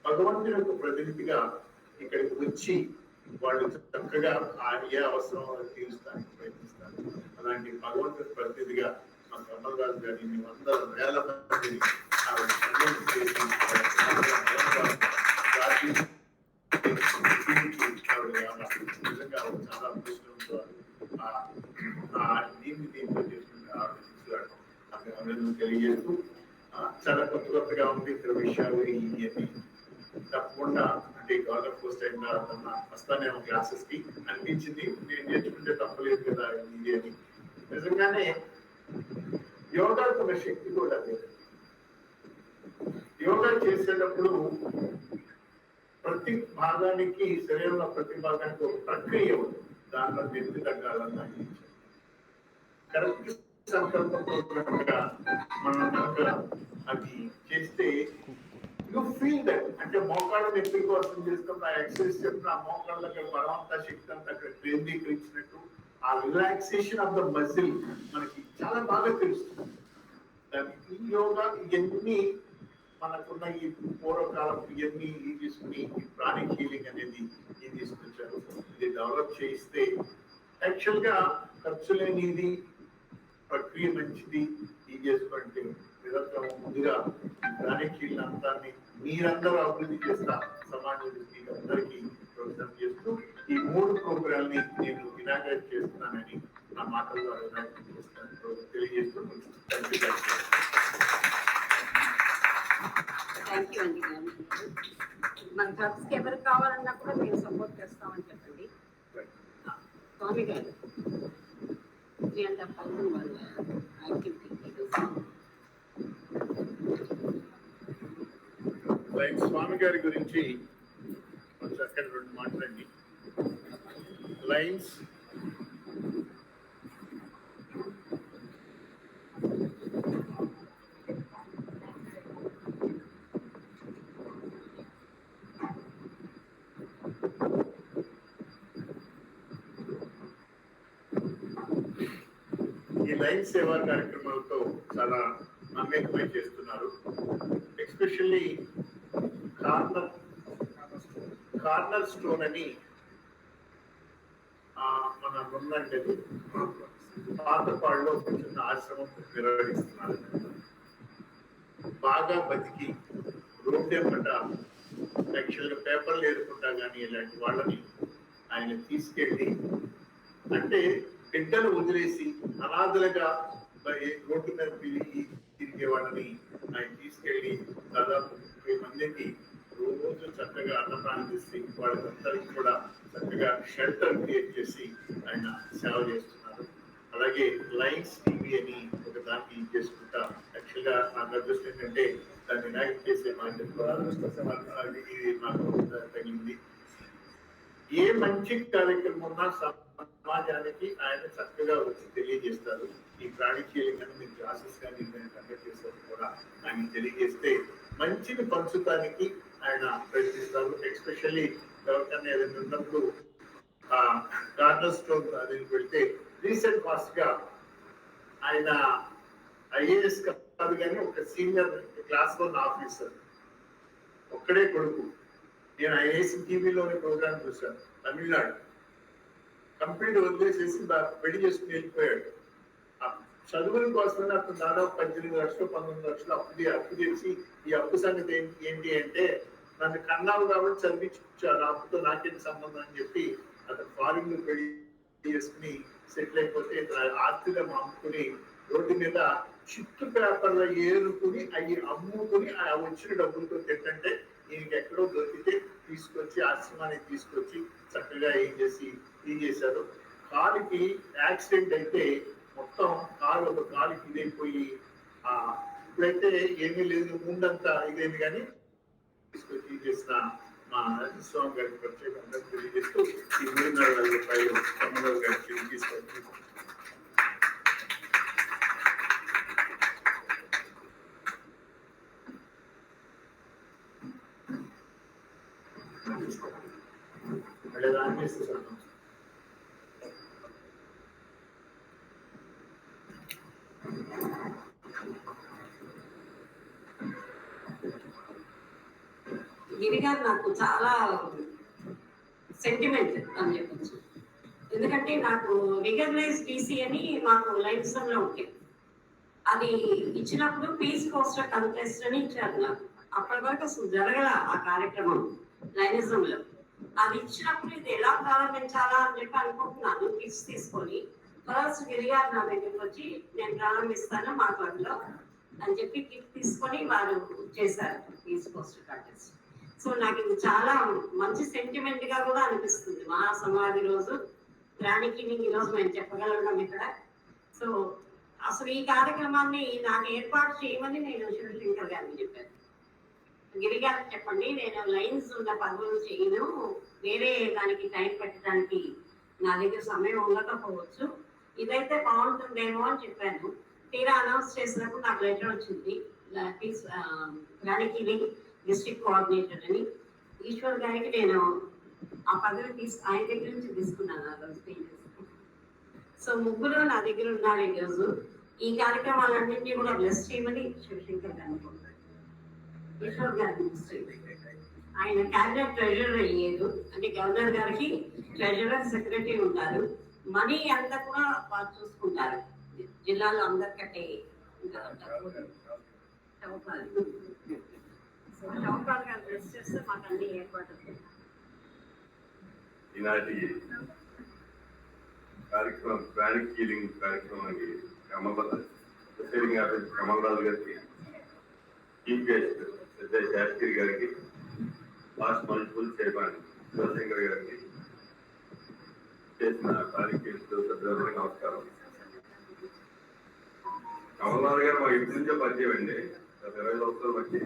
భగవంతుని యొక్క ప్రతినిధిగా ఇక్కడికి వచ్చి వాళ్ళు చక్కగా ఏ అవసరం తీర్చడానికి ప్రయత్నిస్తారు. అలాంటి భగవంతుని ప్రతినిధిగా మా కమల్ రాజు గారి 100,000 మందిని నిజంగా చాలా అదృష్టంతో దీంట్లో చేసుకుంటే తెలియజేస్తూ చాలా కొత్తగా ఉంది ఇక్కడ విషయాలు. ఇవన్నీ తప్పకుండా అంటే గవర్నర్ పోస్ట్ అయిన తర్వాత వస్తానేమో క్లాసెస్ కి అనిపించింది. నేను నేర్చుకుంటే తప్పలేదు కదా ఇది అని. నిజంగానే యోగాకు ఉన్న శక్తి కూడా లేదు. యోగా చేసేటప్పుడు ప్రతి భాగానికి, శరీరంలో ప్రతి భాగానికి ఒక ప్రక్రియ ఉంది. దాంట్లో నెత్తి తగ్గాలన్నా కరెక్ట్ సంకల్పంగా మనం అది చేస్తే యూ ఫీల్ దట్. అంటే మోకాళ్ళ నొప్పి కోసం చేస్తున్న ఎక్సర్సైజ్ చెప్తున్న ఆ మోకాళ్ళ దగ్గర బలవంత శక్తి అంతా అక్కడ కేంద్రీకరించినట్టు ఆ రిలాక్సేషన్ ఆఫ్ ద మజిల్ మనకి చాలా బాగా తెలుస్తుంది. ఈ యోగా ఇవన్నీ మనకున్న ఈ పూర్వకాలం ఇవన్నీ తీసుకుని ఈ ప్రాణిక్ హీలింగ్ అనేది తీసుకొచ్చారు. ఇది డెవలప్ చేయిస్తే యాక్చువల్ గా ఖర్చు లేనిది, ప్రక్రియ మంచిది, ఇది చేసుకుంటే నిరంతరం ముందుగా రాజకీయాలంతా మీరందరూ అభివృద్ధి చేస్తా సమాజానికి అందరికీ ప్రోత్సాహం చేస్తూ ఈ 3 ప్రోగ్రాల్ని నేను ఇనాగ్రేట్ చేస్తున్నానని నా మాటల ద్వారా ఇనాగ్రేట్ చేస్తాను తెలియజేస్తూ థ్యాంక్ యూ అండి. మన డ్రగ్స్కి ఎవరికి కావాలన్నా కూడా మేము సపోర్ట్ చేస్తామని చెప్పండి. స్వామి గారు 3,500 వాళ్ళ యాక్టివిటీ స్వామి గారి గురించి చక్కని 2 మాటలండి. లైన్స్ లైన్ సేవా కార్యక్రమాలతో చాలా మమేకమై చేస్తున్నారు. ఎస్పెషల్లీ కార్నర్ స్టోన్ అని మన ఉందంటే పాతపాడులో ఒక చిన్న ఆశ్రమం నిర్వహిస్తున్నారు. బాగా బతికి రోడ్డెంబట యాక్చువల్గా పేపర్లు ఏరుకుంటా కానీ ఇలాంటి వాళ్ళని ఆయన తీసుకెళ్ళి, అంటే బిడ్డలు వదిలేసి అనాథలుగా రోడ్డు మీద తిరిగే వాళ్ళని ఆయన తీసుకెళ్లి దాదాపు 30 మందికి రోజు చక్కగా అన్నప్రాణం చేసి వాళ్ళందరికీ కూడా చక్కగా షెల్టర్ క్రియేట్ చేసి ఆయన సేవ చేస్తున్నారు. అలాగే లైన్స్ టీవీ అని ఒక దాన్ని చేసుకుంటా, యాక్చువల్గా నాకు అదృష్టం ఏంటంటే దాన్ని ఇనాగ్రేట్ చేసే నాకు తగిలింది. ఏ మంచి కార్యక్రమం ఉన్నా సమాజానికి ఆయన చక్కగా వచ్చి తెలియజేస్తారు. ఈ ప్రాణికీయం కానీ మీరు క్లాసెస్ కానీ కండక్ట్ చేస్తారు కూడా ఆయన తెలియజేస్తే మంచిని పంచుతానికి ఆయన ప్రయత్నిస్తారు. ఎస్పెషల్లీ ఎవరికైనా ఏదైనా ఉన్నప్పుడు గార్డెన్ స్టోర్ అది పెడితే రీసెంట్ పాస్ట్ గా ఆయన ఐఏఎస్ కాదు కానీ ఒక సీనియర్ క్లాస్ 1 ఆఫీసర్ ఒక్కడే కొడుకు. నేను ఐఏఎస్ టీవీలోని ప్రోగ్రామ్ చూశాను. తమిళనాడు కంప్లీట్ వదిలేసేసి పెళ్లి చేసుకుని వెళ్ళిపోయాడు. చదువుల కోసమని అతను దాదాపు 18 లక్షలు 19 లక్షలు అప్పు చేసి, ఈ అప్పు సంగతి ఏంటి అంటే నన్ను కన్నావు కాబట్టి చదివించాను, అప్పుతో నాకేంటి సంబంధం అని చెప్పి అతను ఫారిన్ లో పెళ్లి చేసుకుని సెటిల్ అయిపోతే ఆస్తిగా అమ్ముకుని రోడ్డు మీద చిట్టు పేపర్లు ఏరుకుని అవి అమ్ముకుని ఆ వచ్చిన డబ్బులతో తింటే ఈయనకి ఎక్కడో దొరికితే తీసుకొచ్చి ఆశ్రమానికి తీసుకొచ్చి చక్కగా ఏం చేశారు. కాలుకి యాక్సిడెంట్ అయితే మొత్తం కాలు ఒక కాలుకి ఇదైపోయి ఇప్పుడైతే ఏమీ లేదు, ముందంతా ఇదేమి కానీ తీసుకొచ్చి చేసిన మా స్వామి గారికి ప్రత్యేకంగా తెలియజేస్తూ ఈ 3,500 రూపాయలు తమ్ముడు గారికి తీసుకొచ్చి గిరిగారు నాకు చాలా సెంటిమెంట్ అని చెప్పచ్చు. ఎందుకంటే నాకు రికగ్నైజ్ టీసీ అని మాకు లైన్సన్ లో ఉంటాయి. అది ఇచ్చినప్పుడు పీస్ కోస్టర్ కంటెస్ట్ అని ఇచ్చారు నాకు. అప్పటి వరకు అసలు జరగల ఆ కార్యక్రమం లైనిజంలో. అది ఇచ్చినప్పుడు ఇది ఎలా ప్రారంభించాలా అని చెప్పి అనుకుంటున్నాను. కిట్స్ తీసుకొని ఫస్ట్ గిరిగారు నా దగ్గరికి వచ్చి నేను ప్రారంభిస్తాను మా క్లబ్లో అని చెప్పి కిట్ తీసుకొని వారు చేశారు పీస్ కోస్టర్ కంటెస్ట్. సో నాకు ఇది చాలా మంచి సెంటిమెంట్ గా కూడా అనిపిస్తుంది. మహాసమాధి రోజు ప్రాణికి ఈరోజు మేము చెప్పగలుగుతాం ఇక్కడ. సో అసలు ఈ కార్యక్రమాన్ని నాకు ఏర్పాటు చేయమని నేను శివశంకర్ గారికి చెప్పాను. గిరి గారికి చెప్పండి, నేను లైన్స్ ఉన్న పనులు చేయను, వేరే దానికి టైం పెట్టడానికి నా దగ్గర సమయం ఉండకపోవచ్చు, ఇదైతే బాగుంటుందేమో అని చెప్పాను. తీరా అనౌన్స్ చేసినప్పుడు నాకు లెటర్ వచ్చింది, ప్రాణికి డిస్ట్రిక్ట్ కోఆర్డినేటర్ అని. ఈశ్వర్ గారికి నేను ఆ పదవి ఆయన దగ్గర నుంచి తీసుకున్నాను ఆ రోజు పేజెస్. సో ముగ్గురు నా దగ్గర ఉన్నారు ఈరోజు. ఈ కార్యక్రమాలన్నింటినీ కూడా బ్లెస్ చేయమని శివశంకర్ గారు అనుకుంటున్నాను. ఈశ్వర్ గారి ఆయన క్యాబినెట్ ట్రెజరర్ అయ్యేది, అంటే గవర్నర్ గారికి ట్రెజరర్ సెక్రటరీ ఉంటారు. మనీ అంతా కూడా వాళ్ళు చూసుకుంటారు జిల్లాలో అందరికంటే. చౌకాలు. సో చౌకాలు గారు బ్లెస్ చేస్తే మాకు అన్ని ఏర్పాటు. ఈనాటి కార్యక్రమం ప్రాణిక్ హీలింగ్ కార్యక్రమానికి కమలరాజు గారికి, చీఫ్ గెస్ట్ పెద్ద శాస్త్రి గారికి, లాస్ట్ మల్టిపుల్ చైర్మన్ శివశంకర్ గారికి, చేసిన ప్రాణిక్ సభ్యులకు నమస్కారం. కమలరాజు గారు మా ఇంటి నుంచే పరిచయం అండి. 20 సంవత్సరాలు బట్టి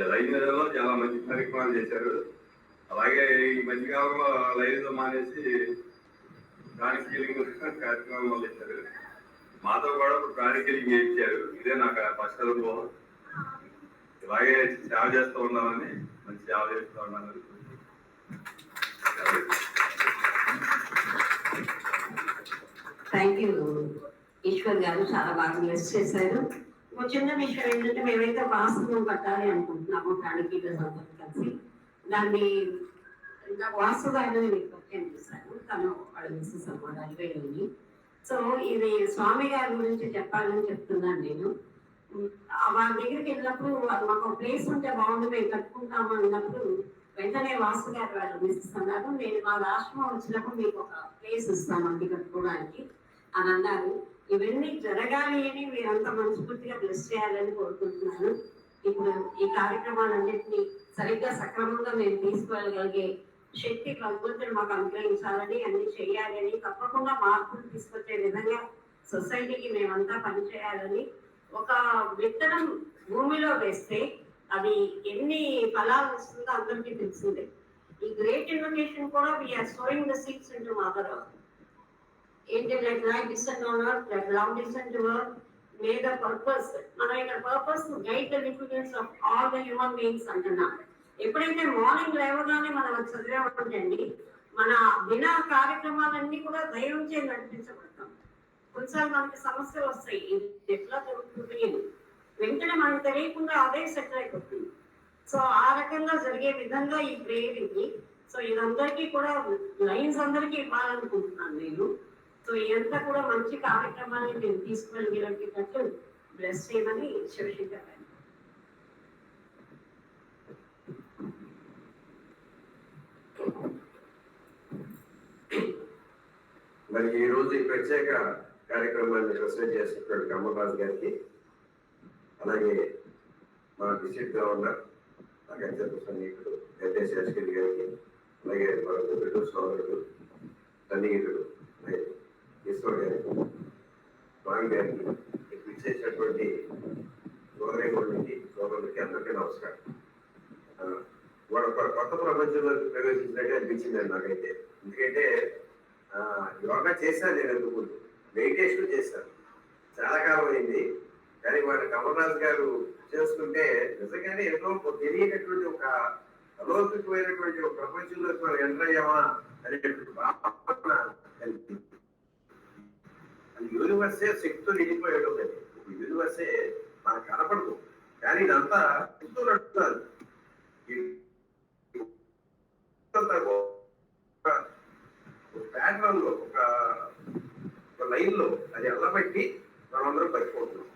5 నెలల్లో చాలా మంచి కార్యక్రమాలు చేశారు. అలాగే ఈ మధ్యకాలంలో లైన్లో మానేసి ప్రాణిక్ హీలింగ్ కార్యక్రమం మొదలెట్టారు. మాతో కూడా ఇప్పుడు ప్రాణిక్ హీలింగ్ చేయించారు. ఇదే నాకు ఫస్ట్ అనుభవం. ఇలాగే సేవ చేస్తూ ఉన్నామని, మంచి సేవ చేస్తూ ఉన్నాను. థ్యాంక్ యూ ఈశ్వర్ గారు, చాలా బాగా బ్లెస్ చేశారు. ఒక చిన్న విషయం ఏంటంటే, మేమైతే వాస్తవం కట్టాలి అనుకుంటున్నాము ప్రాణికి కలిసి. దాన్ని ఇంకా వాస్తవ అనేది మీకు పరిచయం చేశాను. తను వాళ్ళ మిస్సెస్ అన్నమాట, అడిపోయింది. సో ఇది స్వామి గారి గురించి చెప్పాలని చెప్తున్నాను నేను. వాళ్ళ దగ్గరికి వెళ్ళినప్పుడు మాకు ఒక ప్లేస్ ఉంటే బాగుంది, మేము కట్టుకుంటాము అన్నప్పుడు వెంటనే వాసు గారు వాళ్ళు మిస్సెస్ అన్నారు, నేను మా రాష్ట్రం వచ్చినప్పుడు మీకు ఒక ప్లేస్ ఇస్తామండి కట్టుకోవడానికి అని అన్నారు. ఇవన్నీ జరగాలి అని మీరంతా మనస్ఫూర్తిగా బ్లెస్ చేయాలని కోరుకుంటున్నాను. ఇప్పుడు ఈ కార్యక్రమాలన్నింటినీ సరిగ్గా సక్రమంగా మేము తీసుకెళ్ళగలిగే శక్తి భగవంతుడు మాకు అనుగ్రహించాలని, అన్ని చేయాలని, తప్పకుండా మార్పులు తీసుకొచ్చే విధంగా సొసైటీకి మేమంతా పనిచేయాలని. ఒక విత్తనం భూమిలో వేస్తే అది ఎన్ని ఫలాలు వస్తుందో అందరికీ తెలిసిందే. ఈ గ్రేట్ ఇన్విటేషన్ కూడా we are sowing the seeds into mother earth. ఏంటి, like life descend on earth, like love descend to earth, may the purpose. మనం ఇక్కడ purpose guide the influence of all the human beings అంటున్నాం. ఎప్పుడైతే మార్నింగ్ లేవగానే మనం చదివామంటండి, మన దిన కార్యక్రమాలన్నీ కూడా దైవంచే నడిపించబడతాం. కొన్నిసార్లు మనకి సమస్యలు వస్తాయి, ఇది ఎట్లా జరుగుతుంది అని. వెంటనే మనకు తెలియకుండా అదే సెటిల్ అయిపోతుంది. సో ఆ రకంగా జరిగే విధంగా ఈ ప్రేయర్ ఇది. సో ఇదందరికీ కూడా లైన్స్ అందరికీ ఇవ్వాలనుకుంటున్నాను నేను. సో ఇదంతా కూడా మంచి కార్యక్రమాన్ని నేను తీసుకువెళ్ళగలిగేటట్టు బ్లెస్ చేయమని శివశంకర్ గారు. మరి ఈ రోజు ఈ ప్రత్యేక కార్యక్రమాన్ని ప్రెసిడెంట్ చేసినటువంటి కమలరాజు గారికి, అలాగే మా డిస్ట్రిక్ట్ గవర్నర్ అత్యంత సన్నిహితుడు గద్దె శాస్త్రి గారికి, అలాగే మన మిత్రుడు సోదరుడు సన్నిహితుడు ఈశ్వర్ గారికి, స్వామి గారికి, విచ్చేసినటువంటి సోదరులకి అందరికీ నమస్కారం. వాడు కొత్త ప్రపంచంలోకి ప్రవేశించినట్టు అనిపించింది నాకైతే. ఎందుకంటే యోగా చేశాను నేను ఎందుకు, మెడిటేషన్ చేశాను, చాలా కాలం అయింది. కానీ వాడు కమలరాజు గారు చేసుకుంటే నిజంగానే ఏదో తెలియనటువంటి ఒక అలౌకికమైనటువంటి ఒక ప్రపంచంలోకి మనం ఎంటర్ అయ్యామా అనేటువంటి భావన కలిగింది. యూనివర్సే శక్తితో నిండిపోయాడు. యూనివర్సే మనకు కనపడదు, కానీ ఇదంతా నడుపుతారు. ప్యాటర్న్ లో ఒక లైన్ లో అది ఎల్లబెట్టి మనం అందరం పడిపోతున్నాం.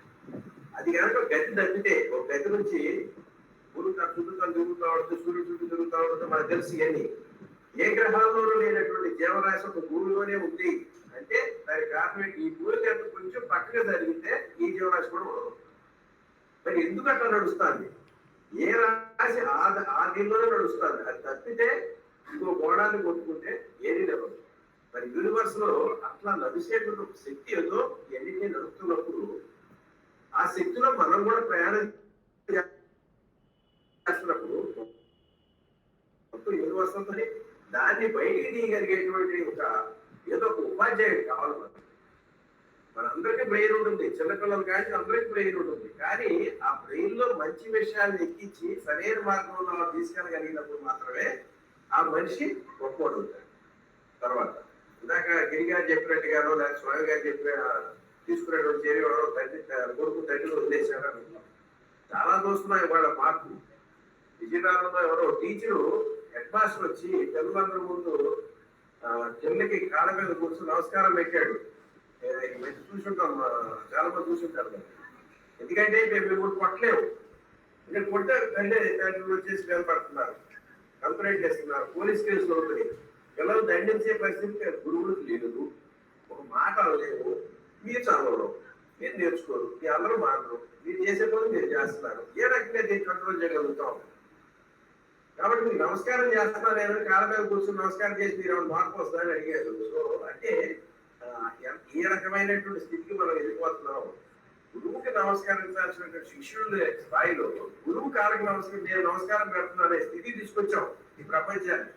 అది కనుక గతి తప్పితే, ఒక గతి నుంచి గురు చుట్టూ తిరుగుతూ ఉంటుంది, సూర్యుడు చుట్టూ తిరుగుతూ ఉంటుంది, మనకు తెలుసు. ఇవన్నీ ఏ గ్రహాల్లోనూ లేనటువంటి జీవరాశి ఒక భూమిలోనే ఉంది అంటే దానికి కారణం ఈ భూమి కనుక కొంచెం పక్కగా జరిగితే ఈ జీవరాశి కూడా ఉండదు. మరి ఎందుకు అట్లా నడుస్తుంది? ఏ రాశి ఆ దీనిలోనే నడుస్తుంది. అది తప్పితే ఇంకో గోడాన్ని కొట్టుకుంటే ఏది లేదు. మరి యూనివర్స్ లో అట్లా నడిచేటువంటి శక్తి ఏదో ఎన్నికే నడుస్తున్నప్పుడు ఆ శక్తిలో మనం కూడా ప్రయాణం చేస్తున్నప్పుడు యూనివర్స్ అంతా దాన్ని బయటికి తీయగలిగేటువంటి ఏదో ఒక ఉపాధ్యాయుడు కావాలి. మనందరికీ బ్రెయిన్ ఉంటుంది, చిన్నపిల్లలు కానీ అందరికీ బ్రెయిన్ ఉంటుంది. కానీ ఆ బ్రెయిన్ లో మంచి విషయాన్ని ఎక్కించి సరైన మార్గంలో తీసుకెళ్ళగలిగినప్పుడు మాత్రమే ఆ మనిషి గొప్పవాడు ఉంటాడు. తర్వాత ఇందాక గిరిగారు చెప్పినట్టుగానో లేదా స్వామి గారు చెప్పిన తీసుకునేటువంటి చేరేవాడు కొడుకు తండ్రి వదిలేశాడు. చాలా చూస్తున్నాయి వాళ్ళ మార్పు. విజయనగరంలో ఎవరో టీచరు హెడ్ మాస్టర్ వచ్చి పిల్లలందరి ముందు కిందకి కాళ్ళ మీద కూర్చొని నమస్కారం పెట్టాడు. ఈ మధ్య చూసుంటాం, చాలా మంది చూసుంటారు కదా. ఎందుకంటే మేము ఇప్పుడు కొట్టలేము, ఇక్కడ కొట్టే తండ్రులు వచ్చేసి నిలబడుతున్నారు, కంప్లైంట్ చేస్తున్నారు, పోలీస్ కేసులు అవుతుంది, పిల్లలు దండించే పరిస్థితి గురువులకు లేదు, ఒక మాట లేవు, మీరు చదవరు, మీరు నేర్చుకోరు, మీ అందరూ మాటలు, మీరు చేసే పనులు మీరు చేస్తున్నారు, ఏ రకంగా దీన్ని కంట్రోల్ చేయగలుగుతాం? కాబట్టి మీరు నమస్కారం చేస్తున్నారు, నేను కాళ్ళ మీద కూర్చొని నమస్కారం చేసి మీరు ఏమైనా మార్పు వస్తారని అడిగారు. సో అంటే ఏ రకమైనటువంటి స్థితికి మనం వెళ్ళిపోతున్నాం? గురువుకి నమస్కరించాల్సినటువంటి శిష్యుల స్థాయిలో గురువు కాళ్ళకి నేను నమస్కారం పెడుతున్నా అనే స్థితి తీసుకొచ్చాం ఈ ప్రపంచాన్ని.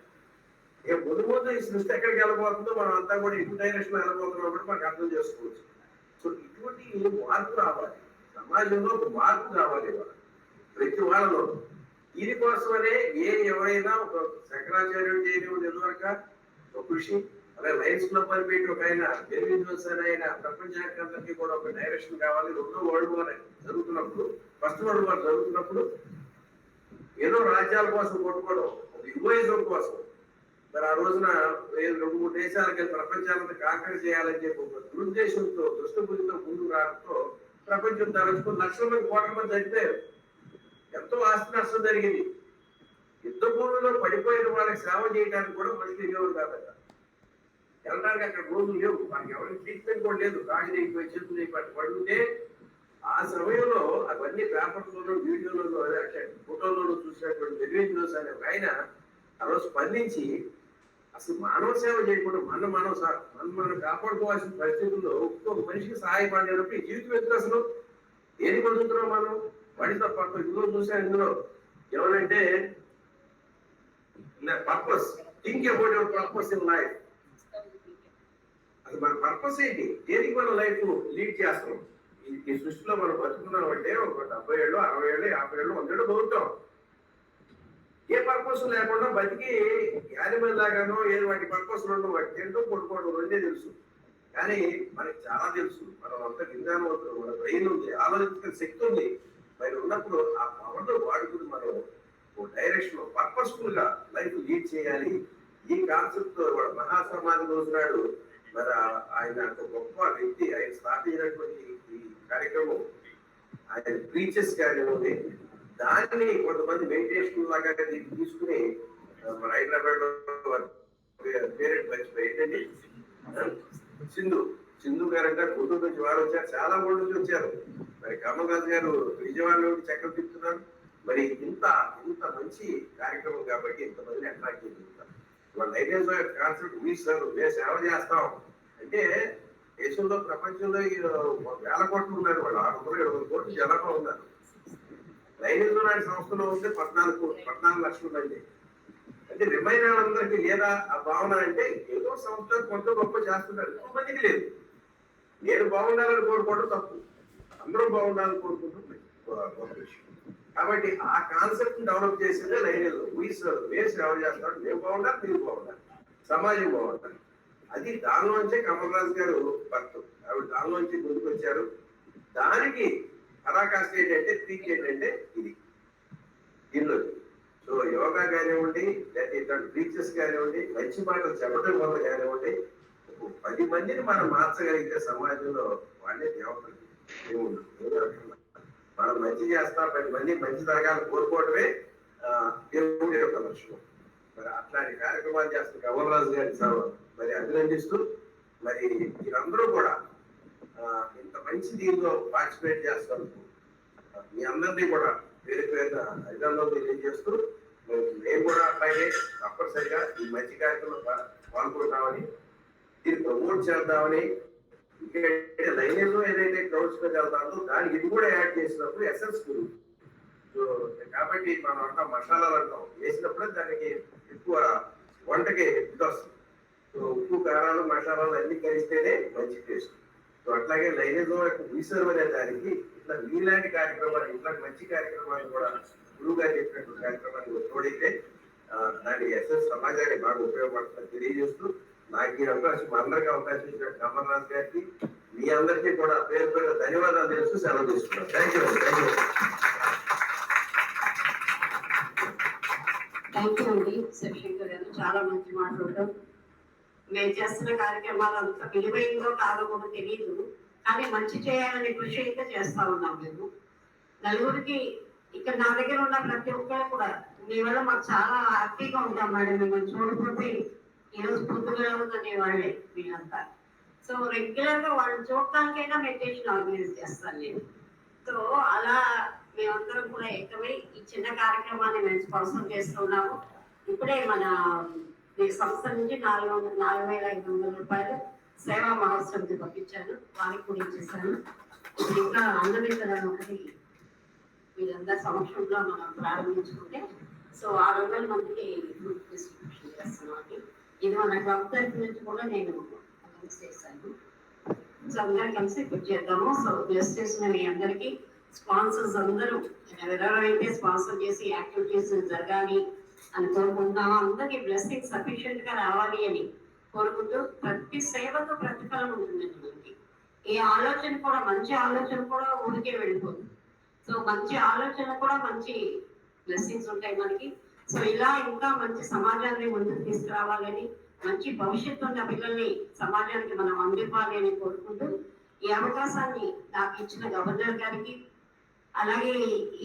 ఇక ముందు ముందు ఈ సృష్టి ఎక్కడికి వెళ్ళబోతుందో మనం అంతా కూడా ఇటు డైరెక్షన్ వెళ్ళబోతున్నాం కూడా మనకు అర్థం చేసుకోవచ్చు. సో ఇటువంటి మార్పు రావాలి, సమాజంలో ఒక మార్పు రావాలి ప్రతి వాళ్ళలో. దీనికోసమనే ఎవరైనా ఒక శంకరాచార్యుడు చేయనివ్వండి, ఎదువరక ఒక కృషి, అలాగే లయన్స్ క్లబ్ అని పెట్టి ఒక ఆయన బెర్విజోస్ అని ఆయన ప్రపంచానికి కూడా ఒక డైరెక్షన్ కావాలి. రెండో వరల్డ్ వార్ జరుగుతున్నప్పుడు, ఫస్ట్ వరల్డ్ వార్ జరుగుతున్నప్పుడు ఏదో రాజ్యాల కోసం కొట్టుకోవడం, ఒక యుగోయిజం కోసం, మరి ఆ రోజున 2-3 దేశాలకి ప్రపంచాలంతా కాంకర్ చేయాలని చెప్పి ఒక దురుద్దేశంతో, దుష్టబుద్ధితో ముందుకు రావడంతో ప్రపంచం తరచుకుని లక్షల మంది, కోట్ల మంది చనిపోయారు. ఎంతో ఆస్తి నష్టం జరిగింది. యుద్ధ భూమిలో పడిపోయిన వాళ్ళకి సేవ చేయడానికి కూడా మనుషులు ఇవ్వరు కాదట. వెళ్ళడానికి అక్కడ రోజులు లేవు, మనకి ఎవరికి ట్రీట్మెంట్ కూడా లేదు. కాళ్ళు అయిపోయి, చేతులు అయిపోయి పడుతుంటే ఆ సమయంలో అవన్నీ పేపర్లోనూ, వీడియోలోనూ, ఫోటోలోనూ చూసినటువంటి బెర్విజోస్ అనే ఆయన ఆ రోజు స్పందించి అసలు మానవ సేవ చేయకుండా మనం కాపాడుకోవాల్సిన పరిస్థితుల్లో ఒక మనిషికి సహాయపడినప్పుడు ఈ జీవితం ఎందుకు? అసలు ఏది పొందుతున్నాం మనం? వాడితో పక్క ఇందులో చూసాను, ఇందులో ఎవరంటే purpose, think about your purpose in life. అది మన పర్పస్ ఏంటి? దేనికి మన లైఫ్ లీడ్ చేస్తాం? ఈ సృష్టిలో మనం బతుకున్నాం అంటే ఒక 70 ఏళ్ళు, 60 ఏళ్ళు, 50 ఏళ్ళు, 100 ఏళ్ళు బతుకుతాం. ఏ పర్పస్ లేకుండా బతికి యానిమల్ లాగానో ఏదో వాటి పర్పస్ ఉండవు, వాటి తింటూ కొట్టుకోవడం రెండే తెలుసు. కానీ మనకి చాలా తెలుసు, మనం అంత విజ్ఞానవంతులు, మన బ్రెయిన్ ఉంది, ఆలోచించిన శక్తి ఉంది. మరి ఉన్నప్పుడు ఆ పవర్లో వాడుకుని మనం ఓ డైరెక్షన్ పర్పస్ఫుల్ గా లైఫ్ లీడ్ చేయాలి. ఈ కాన్సెప్ట్ తో మహాసమాధి రోజునాడు మరి ఆయన ఒక గొప్ప వ్యక్తి, ఆయన స్థాపించినటువంటి ఈ కార్యక్రమం, ఆయన ప్రీచెస్ కానివ్వండి, దాన్ని కొంతమంది మెడిటేషన్ లాగా తీసుకుని మన హైదరాబాద్ లో పేరెంట్ మర్చిపోయి ఏంటంటే సింధు గారంటే గుంటూరు నుంచి వారు వచ్చారు, చాలా ఊళ్ళ నుంచి వచ్చారు. మరి కమల్ రాజు గారు విజయవాడ నుండి చక్రం తిప్పుతున్నారు. మరి ఇంత మంచి కార్యక్రమం కాబట్టి ఇంతమందిని అట్రాక్ట్ చేస్తున్నారు. వాళ్ళ ఐడియాస్ కాన్సెప్ట్ వీస్తారు, మేము సేవ చేస్తాం అంటే దేశంలో, ప్రపంచంలో 1000 కోట్లు ఉన్నారు, వాళ్ళు 620 కోట్లు జనాభా ఉన్నారు. లైనిజం లాంటి సంస్థలో ఉంటే 14 లక్షల మంది. అంటే రిమైన్ అందరికీ లేదా ఆ భావన? అంటే ఏదో సంస్థ కొంత గొప్ప చేస్తున్నారు, ఎక్కువ మందికి లేదు. నేను బాగుండాలని కోరుకోవడం తప్పు, అందరూ బాగుండాలని కోరుకుంటూ గొప్ప విషయం. కాబట్టి ఆ కాన్సెప్ట్ డెవలప్ చేసేదే లైనిజం. వేసి ఎవరు చేస్తాడు? మేము బాగుండాలి, మీరు బాగుండాలి, సమాజం బాగుండాలి. అది దానిలోంచే కమల్ రాజు గారు భర్త, ఆవిడ దానిలోంచి ముందుకు వచ్చారు. దానికి పరాకాష్ట ఏంటంటే, పీక్ ఏంటంటే ఇది దీనిలో. సో యోగా కానివ్వండి, లేదా ఇట్లాంటి టీచర్స్ కానివ్వండి, మంచి మాటలు చెప్పడం వల్ల కానివ్వండి, 10 మందిని మనం మార్చగలిగితే సమాజంలో వాళ్ళే దేవతలు. మనం మంచి చేస్తా, 10 మంది మంచి జరగాలని కోరుకోవడమే దేవుడి యొక్క లక్ష్యం. మరి అట్లాంటి కార్యక్రమాలు చేస్తున్న కమల్ రాజు గారి మరి అభినందిస్తూ, మరి మీరందరూ కూడా ఇంత మంచి దీనిలో పార్టిసిపేట్ చేస్తారు. మీ అందరినీ కూడా పేరు పేరున అభినందనలు తెలియజేస్తూ, మేము కూడా అట్లాగే తప్పనిసరిగా ఈ మంచి కార్యక్రమంలో పాల్గొంటామని, దీన్ని ప్రమోట్ చేద్దామని, ఎందుకంటే లైన్లో ఏదైతే క్రౌడ్స్ మీద వెళ్తారో దానికి ఇది కూడా యాడ్ చేసినప్పుడు ఎసెన్స్ గురు. సో కాబట్టి మనం అంటాం మసాలాలు అంటాం, వేసినప్పుడే దానికి ఎక్కువ వంటకి ఇది వస్తుంది. సో ఉప్పు, కారాలు, మసాలాలు అన్ని కలిస్తేనే మంచి టేస్ట్. సో అట్లాగే లైనిజం యొక్క రీసర్వ్ అనే దానికి ఇట్లా మీలాంటి కార్యక్రమాలు, ఇట్లా మంచి కార్యక్రమాలు కూడా గురువు గారు చెప్పినటువంటి కార్యక్రమాన్ని తోడితే దాని ఎస్ఎస్ సమాజానికి బాగా ఉపయోగపడుతుందని తెలియజేస్తూ, నాకు ఈ అవకాశం, మా అందరికీ అవకాశం ఇచ్చిన కమల్ రాజు గారికి, మీ అందరికీ కూడా పేరు పేరు ధన్యవాదాలు తెలుస్తూ సెలవు తీసుకున్నాను. థ్యాంక్ యూ అండి శివశంకర్ గారు, చాలా మంచి మాట్లాడటం. మేము చేస్తున్న కార్యక్రమాలు అంత విలువైందో కాదో కూడా తెలియదు, కానీ మంచి చేయాలనే కృషి అయితే చేస్తా ఉన్నాం మేము. నలుగురికి ఇక్కడ నా దగ్గర ఉన్న ప్రతి ఒక్కరు కూడా మీ వల్ల మాకు చాలా హ్యాపీగా ఉంటాం మేడం. మిమ్మల్ని చూడకపోతే ఈరోజు పొద్దుగా ఉందనే వాళ్ళే మీరంతా. సో రెగ్యులర్ గా వాళ్ళని చూడటానికైనా మెడిటేషన్ ఆర్గనైజ్ చేస్తాను నేను. సో అలా మేమందరం కూడా ఏకమై ఈ చిన్న కార్యక్రమాన్ని మేము స్పాన్సర్ చేస్తున్నాము. ఇప్పుడే మన ఈ సంస్థ నుంచి 4,500 రూపాయలు సేవా మహోత్సవం పంపించాను, వాళ్ళకి కూడా ఇచ్చేసాను. ఇప్పుడు ఇంకా అందరికీ ఒకటి వీళ్ళందరి సమక్షంలో మనం ప్రారంభించుకుంటే సో 600 మందికి ఫుడ్ డిస్ట్రిబ్యూషన్ చేస్తున్నామండి. ఇది మన క్లబ్ తరఫు నుంచి కూడా నేను అనౌన్స్ చేశాను. సో అందరం కలిసి ఇప్పుడు చేద్దాము. సో బ్లెస్ చేసిన మీ అందరికీ స్పాన్సర్స్ అందరూ ఎవరెవరైతే స్పాన్సర్ చేసి యాక్టివిటీస్ జరగాలి అని కోరుకుంటున్నామో అందరికీ బ్లెస్సింగ్ సఫిషియెంట్ గా రావాలి అని కోరుకుంటూ, ప్రతి సేవకు ప్రతిఫలం ఉంటుందండి మనకి. ఈ ఆలోచన కూడా మంచి ఆలోచన కూడా ఊరికే వెళ్ళిపోతుంది. సో మంచి ఆలోచన కూడా మంచి బ్లెస్సింగ్స్ ఉంటాయి మనకి. సో ఇలా ఇంకా మంచి సమాజాన్ని ముందుకు తీసుకురావాలని, మంచి భవిష్యత్తు ఉన్న పిల్లల్ని సమాజానికి మనం అందివ్వాలి అని కోరుకుంటూ, ఈ అవకాశాన్ని నాకు ఇచ్చిన గవర్నర్ గారికి, అలాగే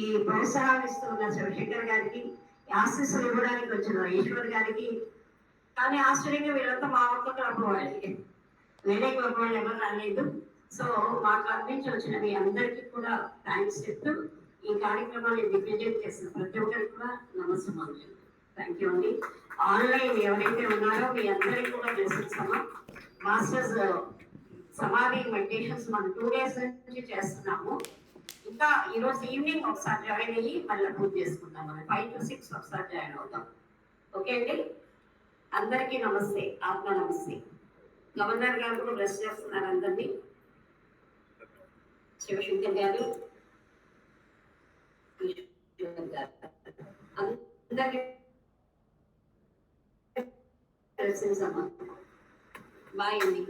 ఈ ప్రోత్సాహాలు ఇస్తున్న శివశంకర్ గారికి, ఆశీస్సులు ఇవ్వడానికి వచ్చిన ఈశ్వర్ గారికి, కానీ ఆశ్చర్యంగా వీళ్ళంతా మా ఒక్క క్లబ్ వాళ్ళకి, వేరే క్లబ్ వాళ్ళు ఎవరు రాలేదు. సో మా క్లబ్ నుంచి వచ్చిన మీ అందరికీ కూడా థ్యాంక్స్ చెప్తూ ఈ కార్యక్రమాన్ని దిగ్విజయం చేసిన ప్రతి ఒక్కరికి కూడా నమస్కారం. థ్యాంక్ యూ అండి. ఆన్లైన్ ఎవరైతే ఉన్నారో మీ అందరికీ కూడా చేస్తున్నాము. మాస్టర్స్ సమాధి మెడిటేషన్స్ మనం 2 days నుంచి చేస్తున్నాము. ఇంకా ఈరోజు ఈవినింగ్ ఒకసారి జాయిన్ అయ్యి మళ్ళీ పూజ చేసుకుంటాం. మనం 5 to 6 ఒకసారి జాయిన్ అవుతాం. ఓకే అండి. అందరికీ నమస్తే, ఆత్మ నమస్తే. గవర్నర్ గారు కూడా బ్లెస్ చేస్తున్నారు అందరినీ. శివశంకర్ గారు, అందరికీ బాయ్ అండి.